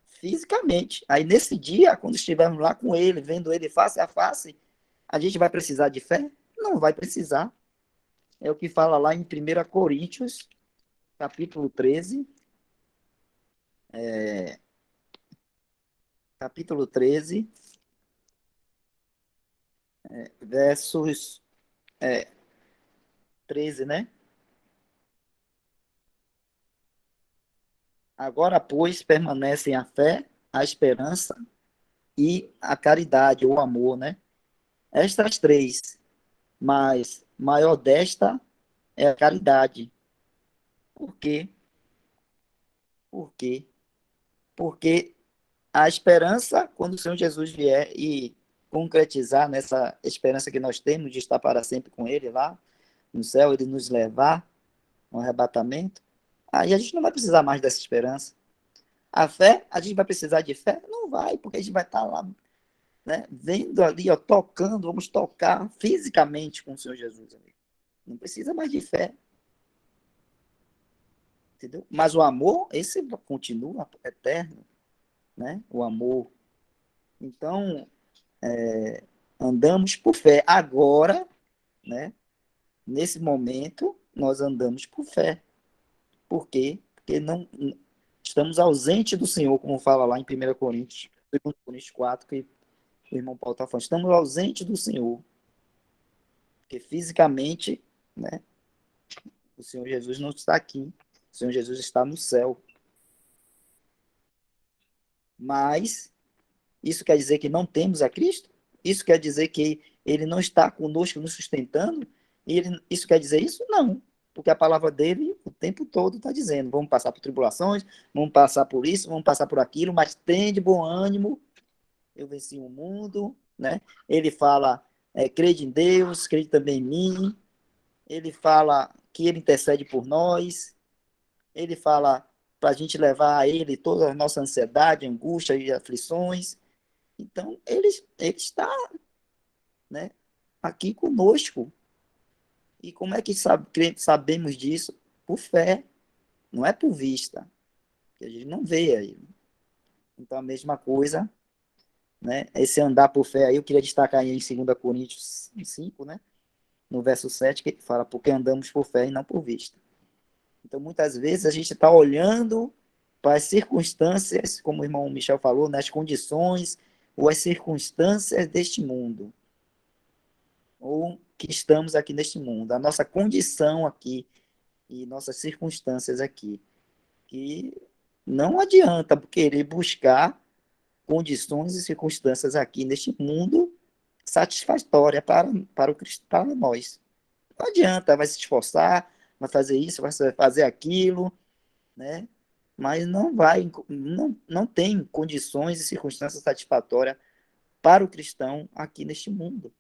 Fisicamente. Aí nesse dia, quando estivermos lá com ele, vendo ele face a face, a gente vai precisar de fé? Não vai precisar. É o que fala lá em 1 Coríntios, capítulo 13, capítulo 13, versos 13, né? Agora, pois, permanecem a fé, a esperança e a caridade, o amor, né? Estas três, mas maior desta é a caridade. Por quê? Por quê? Porque a esperança, quando o Senhor Jesus vier e concretizar nessa esperança que nós temos de estar para sempre com Ele lá no céu, Ele nos levar no arrebatamento, aí a gente não vai precisar mais dessa esperança. A fé, a gente vai precisar de fé? Não vai, porque a gente vai estar lá, né, vendo ali, ó, tocando, vamos tocar fisicamente com o Senhor Jesus. Amigo. Não precisa mais de fé, entendeu? Mas o amor, esse continua eterno, né? O amor. Então, andamos por fé. Agora, né? Nesse momento, nós andamos por fé. Por quê? Porque não estamos ausentes do Senhor, como fala lá em 1 Coríntios, 2 Coríntios 4, que o irmão Paulo está falando. Estamos ausentes do Senhor. Porque fisicamente, né? O Senhor Jesus não está aqui. O Senhor Jesus está no céu. Mas isso quer dizer que não temos a Cristo? Isso quer dizer que ele não está conosco nos sustentando? Isso quer dizer isso? Não. Porque a palavra dele o tempo todo está dizendo: vamos passar por tribulações, vamos passar por isso, vamos passar por aquilo, mas tem de bom ânimo, eu venci o mundo. Né? Ele fala: crede em Deus, crede também em mim. Ele fala que ele intercede por nós. Ele fala para a gente levar a ele toda a nossa ansiedade, angústia e aflições. Então, ele está, né, aqui conosco. E como é que sabemos disso? Por fé, não é por vista, que a gente não vê aí. Então, a mesma coisa, né? Esse andar por fé aí, eu queria destacar aí em 2 Coríntios 5, né? No verso 7, que fala, porque andamos por fé e não por vista. Então, muitas vezes, a gente está olhando para as circunstâncias, como o irmão Michel falou, nas condições ou as circunstâncias deste mundo, ou que estamos aqui neste mundo, a nossa condição aqui e nossas circunstâncias aqui, que não adianta querer buscar condições e circunstâncias aqui neste mundo satisfatória para o cristão, para nós. Não adianta, vai se esforçar, vai fazer isso, vai fazer aquilo, né? Mas não tem condições e circunstâncias satisfatórias para o cristão aqui neste mundo.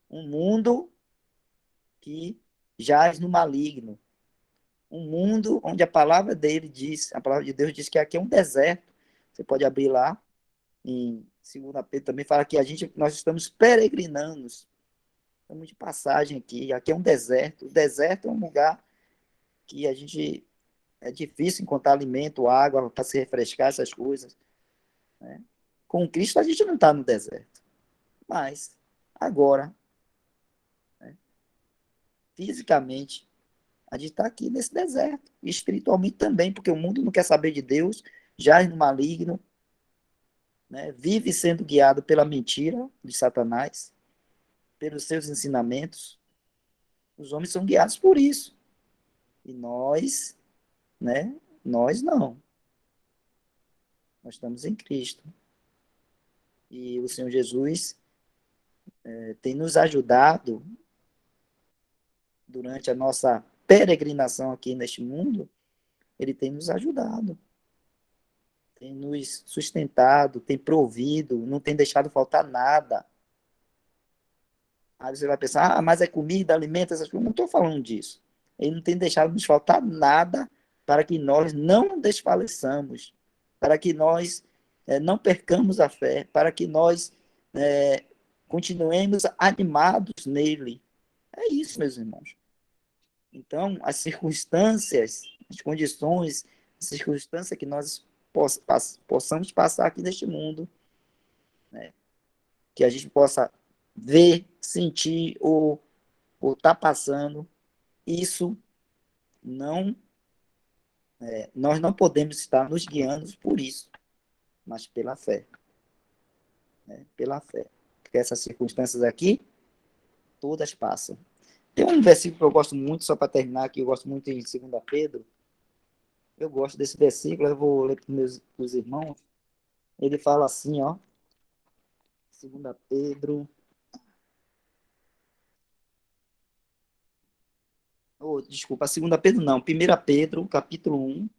Um mundo que jaz no maligno. Um mundo onde a palavra dele diz, a palavra de Deus diz que aqui é um deserto. Você pode abrir lá em 2 Pedro também fala que nós estamos peregrinando, estamos de passagem aqui. Aqui é um deserto. O deserto é um lugar que é difícil encontrar alimento, água para se refrescar, essas coisas, né? Com Cristo a gente não está no deserto, mas agora, né, fisicamente, a gente está aqui nesse deserto, e espiritualmente também, porque o mundo não quer saber de Deus, jaz no maligno, né, vive sendo guiado pela mentira de Satanás, pelos seus ensinamentos. Os homens são guiados por isso, e nós, né, nós não. Nós estamos em Cristo. E o Senhor Jesus tem nos ajudado durante a nossa peregrinação aqui neste mundo, ele tem nos ajudado, tem nos sustentado, tem provido, não tem deixado faltar nada. Aí você vai pensar, mas é comida, alimento, essas coisas. Não estou falando disso. Ele não tem deixado nos faltar nada para que nós não desfaleçamos, para que nós não percamos a fé, para que nós continuemos animados nele. É isso, meus irmãos. Então, as circunstâncias, as condições, as circunstâncias que nós possamos passar aqui neste mundo, né? Que a gente possa ver, sentir ou estar passando, isso não, nós não podemos estar nos guiando por isso, mas pela fé, né? Pela fé. Porque essas circunstâncias aqui, todas passam. Tem um versículo que eu gosto muito, só para terminar aqui, eu gosto muito em 2 Pedro. Eu gosto desse versículo, eu vou ler para os irmãos. Ele fala assim, ó, 2 Pedro, desculpa, 2 Pedro não, 1 Pedro, capítulo 1,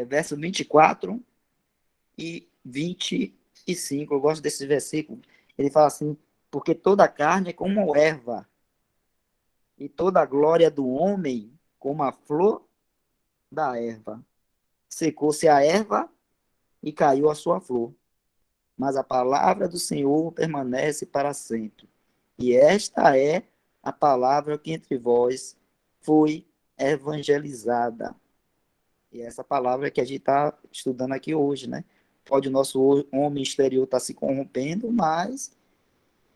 verso 24 e 25. Eu gosto desse versículo. Ele fala assim, porque toda a carne é como erva, e toda a glória do homem como a flor da erva. Secou-se a erva e caiu a sua flor, mas a palavra do Senhor permanece para sempre. E esta é a palavra que entre vós foi evangelizada. E essa palavra que a gente está estudando aqui hoje, né? Pode o nosso homem exterior estar se corrompendo, mas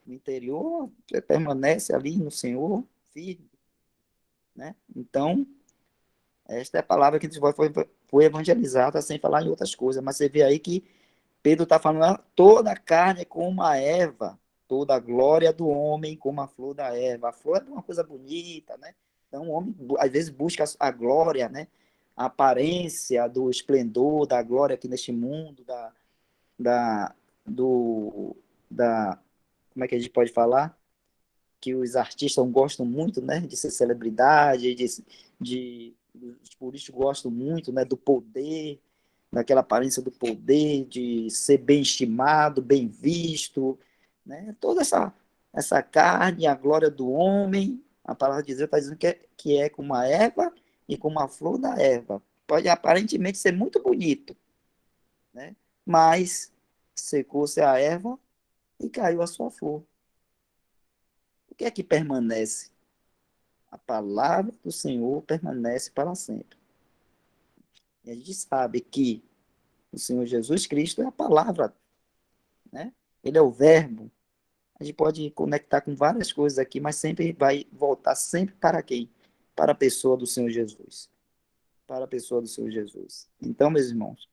o interior permanece ali no Senhor firme, né? Então, esta é a palavra que entre vós foi evangelizada, sem falar em outras coisas. Mas você vê aí que Pedro está falando, toda a carne é como a erva, toda a glória do homem como a flor da erva. A flor é uma coisa bonita, né? Então, o homem, às vezes, busca a glória, né? A aparência do esplendor, da glória aqui neste mundo, da, do, da, como é que a gente pode falar? Que os artistas gostam muito, né? De ser celebridade, os políticos gostam muito, né? Do poder, daquela aparência do poder, de ser bem estimado, bem visto, né? Toda essa carne, a glória do homem, a palavra de Deus está dizendo que é como a erva e como a flor da erva. Pode aparentemente ser muito bonito, né? Mas secou-se a erva e caiu a sua flor. O que é que permanece? A palavra do Senhor permanece para sempre. E a gente sabe que o Senhor Jesus Cristo é a palavra, né? Ele é o verbo. A gente pode conectar com várias coisas aqui, mas sempre vai voltar sempre para quem? Para a pessoa do Senhor Jesus. Para a pessoa do Senhor Jesus. Então, meus irmãos,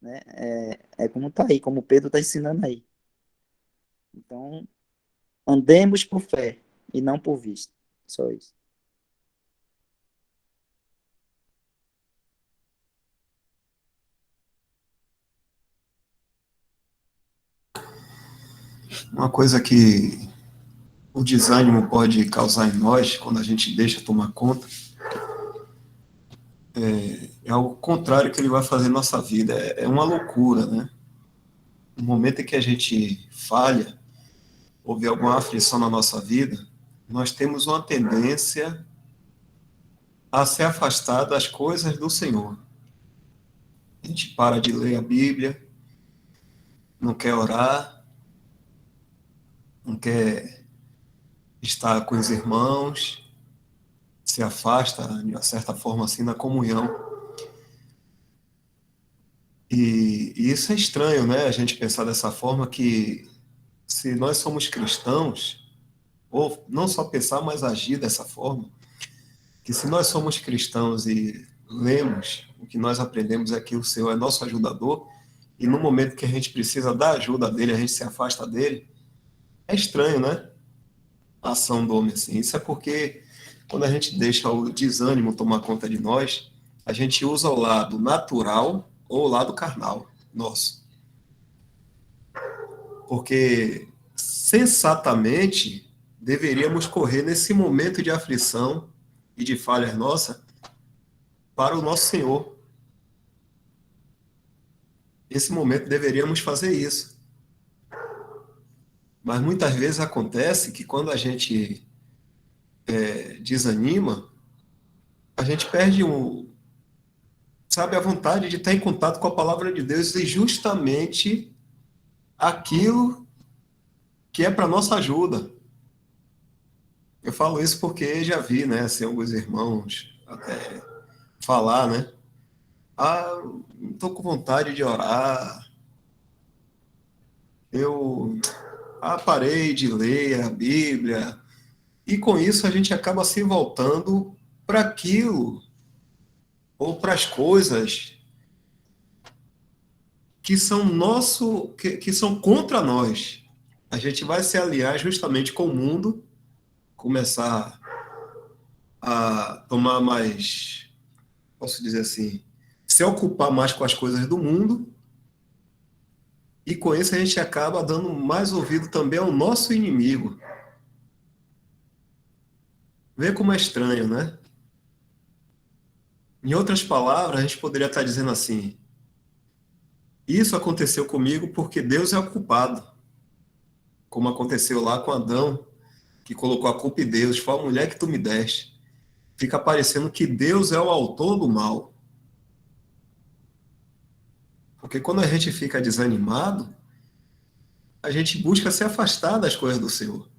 né, é como está aí, como Pedro está ensinando aí. Então, andemos por fé e não por vista. Só isso. Uma coisa que o desânimo pode causar em nós, quando a gente deixa tomar conta, é algo contrário que ele vai fazer na nossa vida. É uma loucura, né? No momento em que a gente falha, houve alguma aflição na nossa vida, nós temos uma tendência a se afastar das coisas do Senhor. A gente para de ler a Bíblia, não quer orar, não quer estar com os irmãos, se afasta, de uma certa forma, assim, da comunhão. E isso é estranho, né? A gente pensar dessa forma, que se nós somos cristãos, ou não só pensar, mas agir dessa forma, que se nós somos cristãos e lemos, o que nós aprendemos é que o Senhor é nosso ajudador, e no momento que a gente precisa da ajuda dele, a gente se afasta dele, é estranho, né? A ação do homem assim. Isso é porque quando a gente deixa o desânimo tomar conta de nós, a gente usa o lado natural ou o lado carnal nosso. Porque sensatamente deveríamos correr nesse momento de aflição e de falhas nossa para o nosso Senhor. Nesse momento deveríamos fazer isso. Mas muitas vezes acontece que quando a gente desanima, a gente perde sabe, a vontade de estar em contato com a palavra de Deus, e justamente aquilo que é para nossa ajuda. Eu falo isso porque já vi, né, assim, alguns irmãos até falar, né? Ah, não estou com vontade de orar. Eu parei de ler a Bíblia. E com isso a gente acaba se voltando para aquilo, ou para as coisas que são que são contra nós. A gente vai se aliar justamente com o mundo, começar a tomar mais, posso dizer assim, se ocupar mais com as coisas do mundo, e com isso a gente acaba dando mais ouvido também ao nosso inimigo. Vê como é estranho, né? Em outras palavras, a gente poderia estar dizendo assim: isso aconteceu comigo porque Deus é o culpado. Como aconteceu lá com Adão, que colocou a culpa em Deus, foi a mulher que tu me deste. Fica parecendo que Deus é o autor do mal. Porque quando a gente fica desanimado, a gente busca se afastar das coisas do Senhor.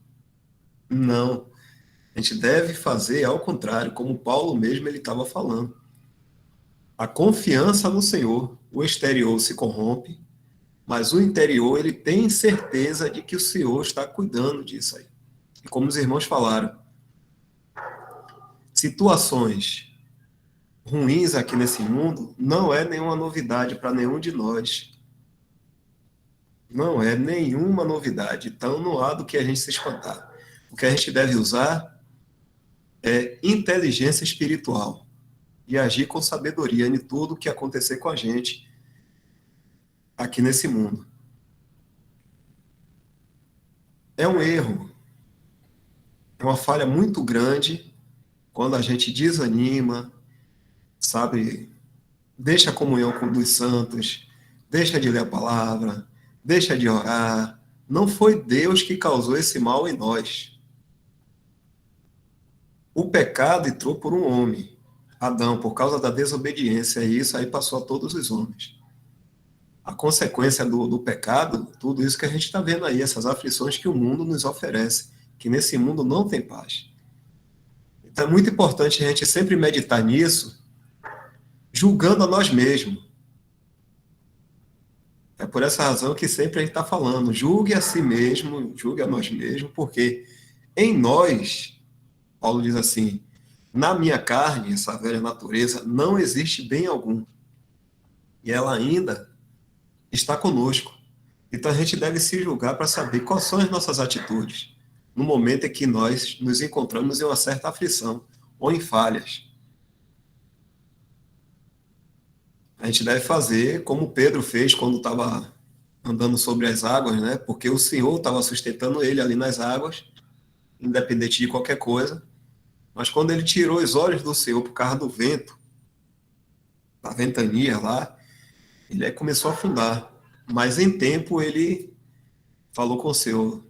Não. A gente deve fazer ao contrário, como Paulo mesmo ele estava falando. A confiança no Senhor, o exterior se corrompe, mas o interior ele tem certeza de que o Senhor está cuidando disso aí. E como os irmãos falaram, situações ruins aqui nesse mundo não é nenhuma novidade para nenhum de nós. Não é nenhuma novidade. Então não há do que a gente se espantar. O que a gente deve usar é inteligência espiritual e agir com sabedoria em tudo que acontecer com a gente aqui nesse mundo. É um erro, é uma falha muito grande quando a gente desanima, sabe, deixa a comunhão com os santos, deixa de ler a palavra, deixa de orar. Não foi Deus que causou esse mal em nós. O pecado entrou por um homem, Adão, por causa da desobediência, e isso aí passou a todos os homens. A consequência do pecado, tudo isso que a gente está vendo aí, essas aflições que o mundo nos oferece, que nesse mundo não tem paz. Então é muito importante a gente sempre meditar nisso, julgando a nós mesmos. É por essa razão que sempre a gente está falando, julgue a si mesmo, julgue a nós mesmos, porque em nós, Paulo diz assim, na minha carne, essa velha natureza, não existe bem algum. E ela ainda está conosco. Então a gente deve se julgar para saber quais são as nossas atitudes no momento em que nós nos encontramos em uma certa aflição ou em falhas. A gente deve fazer como Pedro fez quando estava andando sobre as águas, né? Porque o Senhor estava sustentando ele ali nas águas, independente de qualquer coisa. Mas quando ele tirou os olhos do Senhor por causa do vento, da ventania lá, ele aí começou a afundar. Mas em tempo ele falou com o Senhor,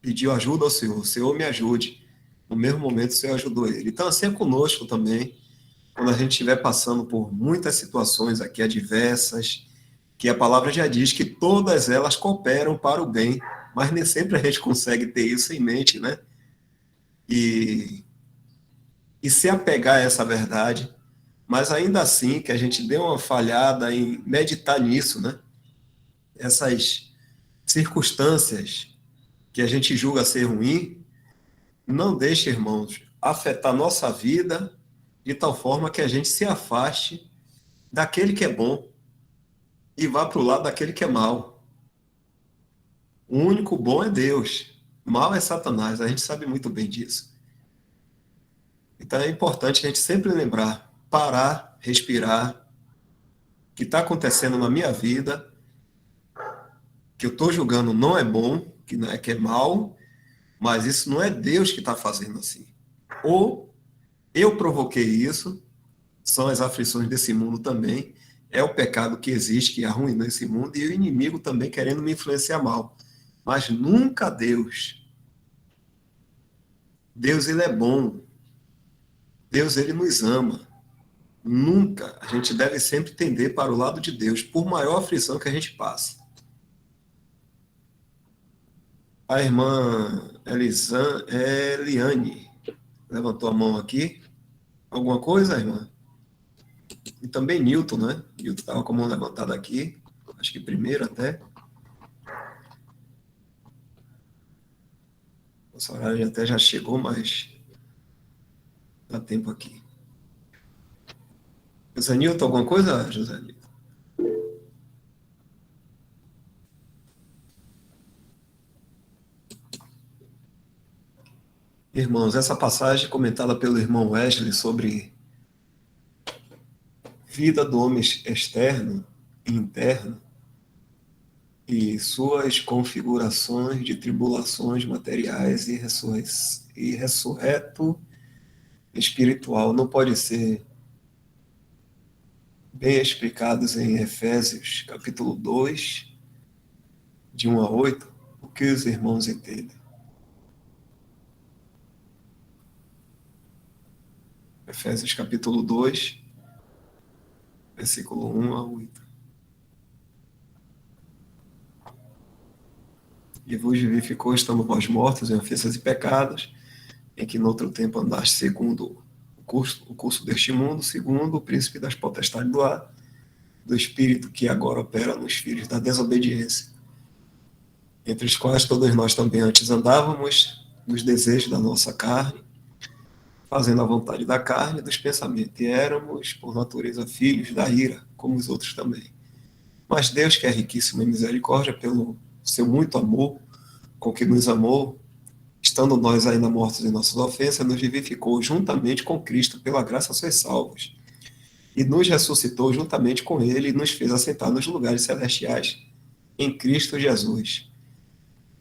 pediu ajuda ao Senhor, o Senhor me ajude. No mesmo momento o Senhor ajudou ele. Então assim é conosco também, quando a gente estiver passando por muitas situações aqui adversas, que a palavra já diz que todas elas cooperam para o bem, mas nem sempre a gente consegue ter isso em mente, né? E se apegar a essa verdade, mas ainda assim que a gente dê uma falhada em meditar nisso, né? Essas circunstâncias que a gente julga ser ruim, não deixe, irmãos, afetar nossa vida de tal forma que a gente se afaste daquele que é bom e vá para o lado daquele que é mau. O único bom é Deus, mal é Satanás, a gente sabe muito bem disso. Então é importante a gente sempre lembrar, parar, respirar, o que está acontecendo na minha vida, que eu estou julgando não é bom, que não é que é mal, mas isso não é Deus que está fazendo assim. Ou eu provoquei isso, são as aflições desse mundo também, é o pecado que existe, que arruinou esse mundo, e o inimigo também querendo me influenciar mal. Mas nunca Deus. Deus, ele é bom. Deus, ele nos ama. Nunca. A gente deve sempre tender para o lado de Deus, por maior aflição que a gente passe. A irmã Eliane levantou a mão aqui. Alguma coisa, irmã? E também Newton, né? Newton estava com a mão levantada aqui. Acho que primeiro até. Nossa horário até já chegou, mas dá tempo aqui. José Newton, alguma coisa, José Newton? Irmãos, essa passagem comentada pelo irmão Wesley sobre vida do homem externo e interno e suas configurações de tribulações materiais e ressurreto espiritual não pode ser bem explicados em Efésios capítulo 2, de 1 a 8, o que os irmãos entendem. Efésios capítulo 2, versículo 1 a 8. E vos vivificou, estando vós mortos em ofensas e pecados, em que noutro tempo andaste segundo o curso deste mundo, segundo o príncipe das potestades do ar, do espírito que agora opera nos filhos da desobediência, entre os quais todos nós também antes andávamos nos desejos da nossa carne, fazendo a vontade da carne e dos pensamentos, e éramos, por natureza, filhos da ira, como os outros também. Mas Deus, que é riquíssimo em misericórdia, pelo seu muito amor, com que nos amou, estando nós ainda mortos em nossas ofensas, nos vivificou juntamente com Cristo, pela graça sois salvos, e nos ressuscitou juntamente com Ele e nos fez assentar nos lugares celestiais, em Cristo Jesus,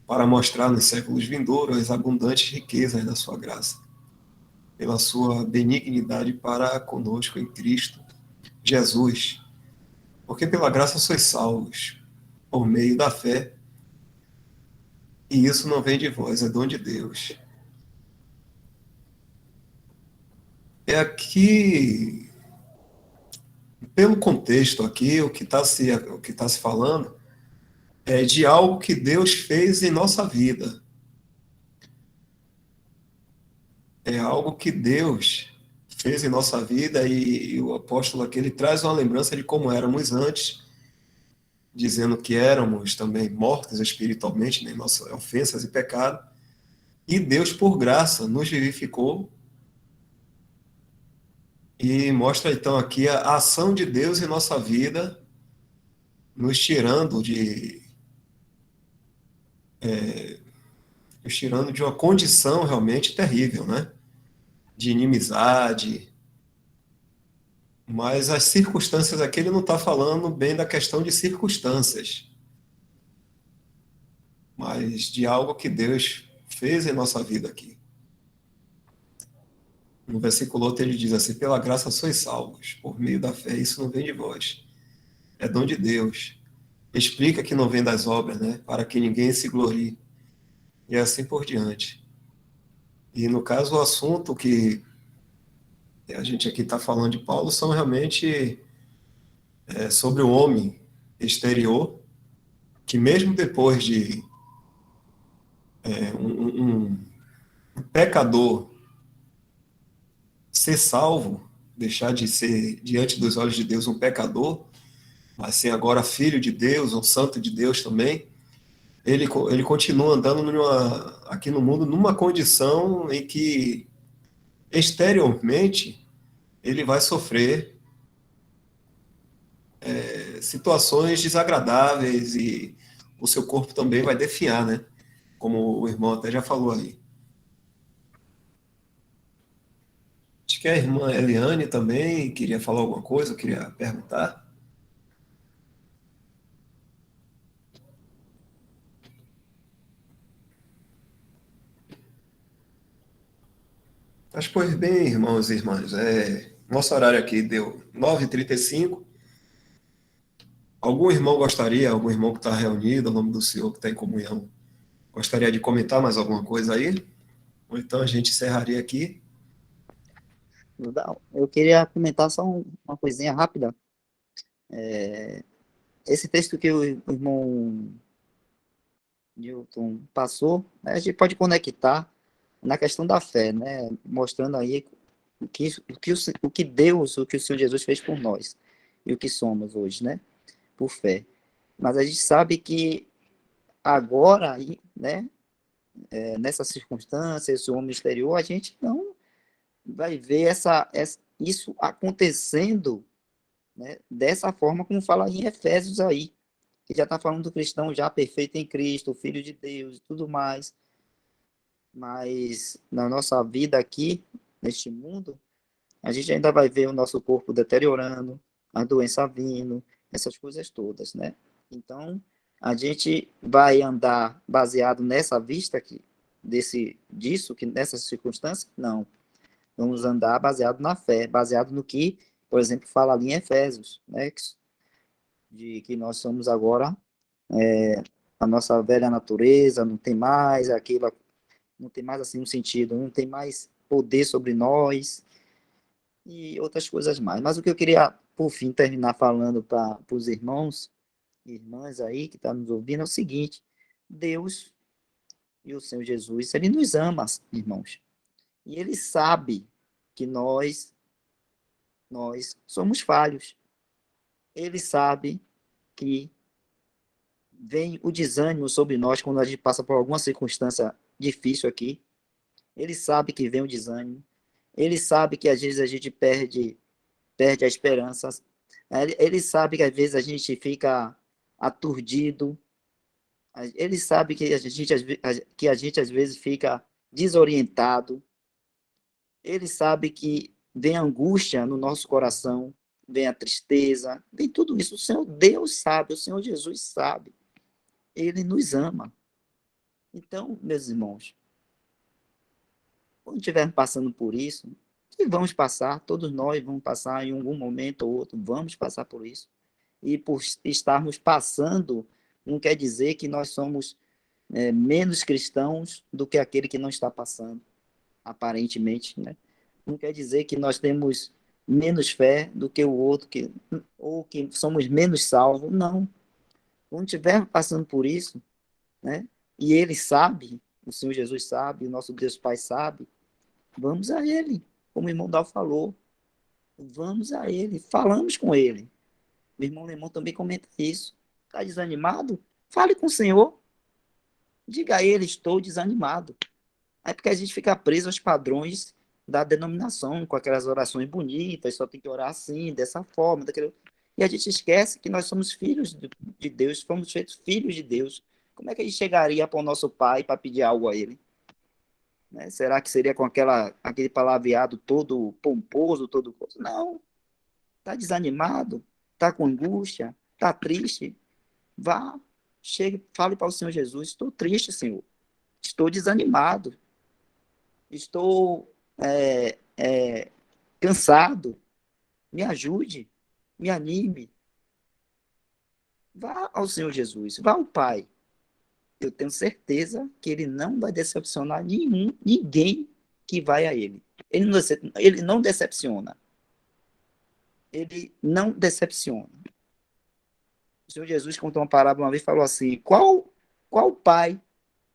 para mostrar nos séculos vindouros as abundantes riquezas da sua graça, pela sua benignidade para conosco em Cristo Jesus, porque pela graça sois salvos, por meio da fé, e isso não vem de vós, é dom de Deus. É aqui, pelo contexto aqui, o que está se falando é de algo que Deus fez em nossa vida. É algo que Deus fez em nossa vida e o apóstolo aqui ele traz uma lembrança de como éramos antes dizendo que éramos também mortos espiritualmente, né, em nossas ofensas e pecado, e Deus, por graça, nos vivificou e mostra então aqui a ação de Deus em nossa vida, nos tirando de, nos tirando de uma condição realmente terrível, né? De inimizade, mas as circunstâncias aqui ele não está falando bem da questão de circunstâncias, mas de algo que Deus fez em nossa vida aqui. No versículo outro ele diz assim: pela graça sois salvos, por meio da fé, isso não vem de vós, é dom de Deus. Explica que não vem das obras, né? Para que ninguém se glorie, e assim por diante. E no caso, o assunto que a gente aqui está falando de Paulo são realmente sobre o homem exterior, que mesmo depois de um pecador ser salvo, deixar de ser, diante dos olhos de Deus, um pecador, mas ser agora filho de Deus, um santo de Deus também, ele continua andando aqui no mundo numa condição em que, exteriormente, ele vai sofrer situações desagradáveis e o seu corpo também vai definhar, né? Como o irmão até já falou aí. Acho que a irmã Eliane também queria falar alguma coisa, queria perguntar. Mas, pois bem, irmãos e irmãs, nosso horário aqui deu 9h35. Algum irmão que está reunido, o nome do Senhor que está em comunhão, gostaria de comentar mais alguma coisa aí? Ou então a gente encerraria aqui. Legal. Eu queria comentar só uma coisinha rápida. Esse texto que o irmão Newton passou, né, a gente pode conectar na questão da fé, né? Mostrando aí o que Deus, o que o Senhor Jesus fez por nós e o que somos hoje, né? Por fé. Mas a gente sabe que agora, né? Nessas circunstâncias, esse homem exterior, a gente não vai ver isso acontecendo, né? Dessa forma como fala em Efésios aí, que já está falando do cristão já perfeito em Cristo, filho de Deus e tudo mais. Mas na nossa vida aqui, neste mundo, a gente ainda vai ver o nosso corpo deteriorando, a doença vindo, essas coisas todas, né? Então, a gente vai andar baseado nessa vista aqui, disso, que nessas circunstâncias? Não. Vamos andar baseado na fé, baseado no que, por exemplo, fala ali em Efésios, né? De que nós somos agora a nossa velha natureza, não tem mais aquilo, não tem mais assim um sentido, não tem mais poder sobre nós e outras coisas mais. Mas o que eu queria, por fim, terminar falando para os irmãos e irmãs aí que estão nos ouvindo é o seguinte: Deus e o Senhor Jesus, Ele nos ama, irmãos. E Ele sabe que nós somos falhos. Ele sabe que vem o desânimo sobre nós quando a gente passa por alguma circunstância difícil aqui. Ele sabe que vem o desânimo. Ele sabe que às vezes a gente perde a esperança. Ele sabe que às vezes a gente fica aturdido. Ele sabe que a gente às vezes fica desorientado. Ele sabe que vem angústia no nosso coração, vem a tristeza, vem tudo isso. O Senhor Deus sabe, o Senhor Jesus sabe. Ele nos ama. Então, meus irmãos, quando estivermos passando por isso, e vamos passar, todos nós vamos passar em algum momento ou outro, vamos passar por isso. E por estarmos passando, não quer dizer que nós somos menos cristãos do que aquele que não está passando, aparentemente, né? Não quer dizer que nós temos menos fé do que o outro, ou que somos menos salvos, não. Quando estivermos passando por isso, né? E Ele sabe, o Senhor Jesus sabe, o nosso Deus Pai sabe, vamos a Ele, como o irmão Dal falou, vamos a Ele, falamos com Ele. O irmão Lemão também comenta isso. Está desanimado? Fale com o Senhor. Diga a ele, estou desanimado. É porque a gente fica preso aos padrões da denominação, com aquelas orações bonitas, só tem que orar assim, dessa forma, daquele... E a gente esquece que nós somos filhos de Deus, fomos feitos filhos de Deus. Como é que a gente chegaria para o nosso pai para pedir algo a ele? Né? Será que seria com aquele palavreado todo pomposo, todo... Não. Está desanimado? Está com angústia? Está triste? Vá, chegue, fale para o Senhor Jesus, estou triste, Senhor. Estou desanimado. Estou cansado. Me ajude, me anime. Vá ao Senhor Jesus, vá ao Pai. Eu tenho certeza que Ele não vai decepcionar ninguém que vai a Ele. Ele não decepciona. Ele não decepciona. O Senhor Jesus contou uma parábola uma vez e falou assim: qual pai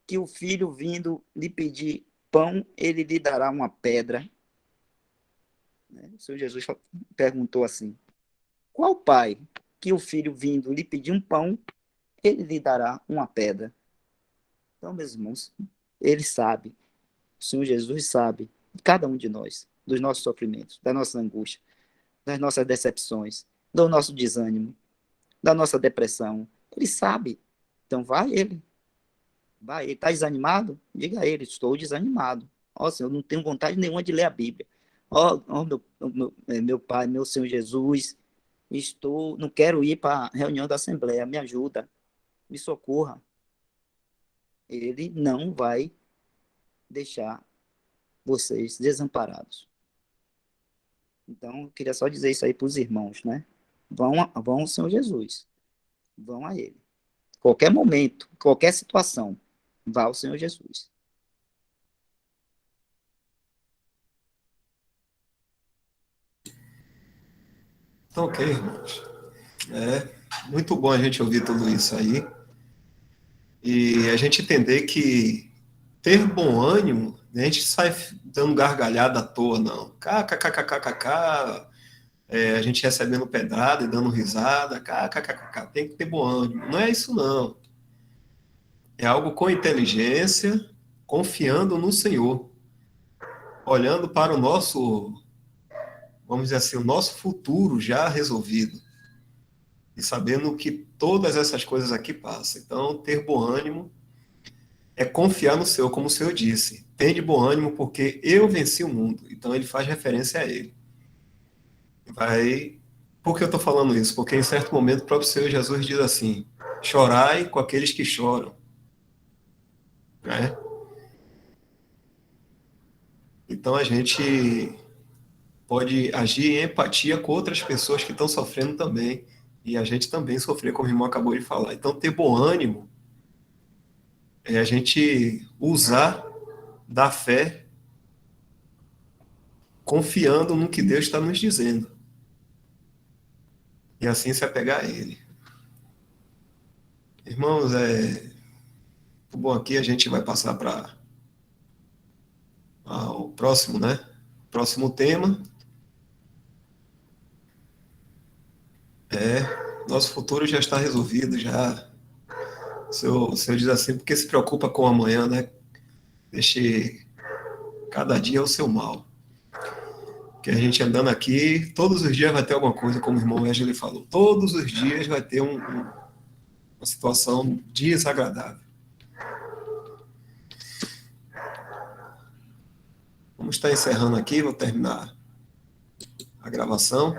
que o filho vindo lhe pedir pão, ele lhe dará uma pedra? O Senhor Jesus perguntou assim: qual pai que o filho vindo lhe pedir um pão, ele lhe dará uma pedra? Então, meus irmãos, ele sabe, o Senhor Jesus sabe, cada um de nós, dos nossos sofrimentos, da nossa angústia, das nossas decepções, do nosso desânimo, da nossa depressão. Ele sabe. Então, vai ele. Vai, ele está desanimado? Diga a ele, estou desanimado. Ó, Senhor, eu não tenho vontade nenhuma de ler a Bíblia. Ó, meu Pai, meu Senhor Jesus, não quero ir para a reunião da Assembleia, me ajuda, me socorra. Ele não vai deixar vocês desamparados. Então, eu queria só dizer isso aí para os irmãos, né? Vão ao Senhor Jesus, vão a Ele. Qualquer momento, qualquer situação, vá ao Senhor Jesus. Então, ok, irmãos. Muito bom a gente ouvir tudo isso aí. E a gente entender que ter bom ânimo, a gente sai dando gargalhada à toa, não. KKKKKK, a gente recebendo pedrada e dando risada, KKKKK, tem que ter bom ânimo. Não é isso, não. É algo com inteligência, confiando no Senhor, olhando para o nosso, vamos dizer assim, o nosso futuro já resolvido e sabendo que todas essas coisas aqui passam. Então, ter bom ânimo é confiar no Senhor, como o Senhor disse. Tem de bom ânimo porque eu venci o mundo. Então, ele faz referência a ele. Por que eu estou falando isso? Porque em certo momento o próprio Senhor Jesus diz assim: chorai com aqueles que choram. Né? Então, a gente pode agir em empatia com outras pessoas que estão sofrendo também. E a gente também sofrer, como o irmão acabou de falar. Então, ter bom ânimo é a gente usar da fé confiando no que Deus está nos dizendo. E assim se apegar a Ele. Irmãos, bom, aqui a gente vai passar para o próximo, né? Próximo tema nosso futuro já está resolvido, já. O senhor diz assim, porque se preocupa com o amanhã, né? Deixe cada dia o seu mal. Que a gente andando aqui, todos os dias vai ter alguma coisa, como o irmão Wesley falou. Todos os dias vai ter uma situação desagradável. Vamos estar encerrando aqui, vou terminar a gravação.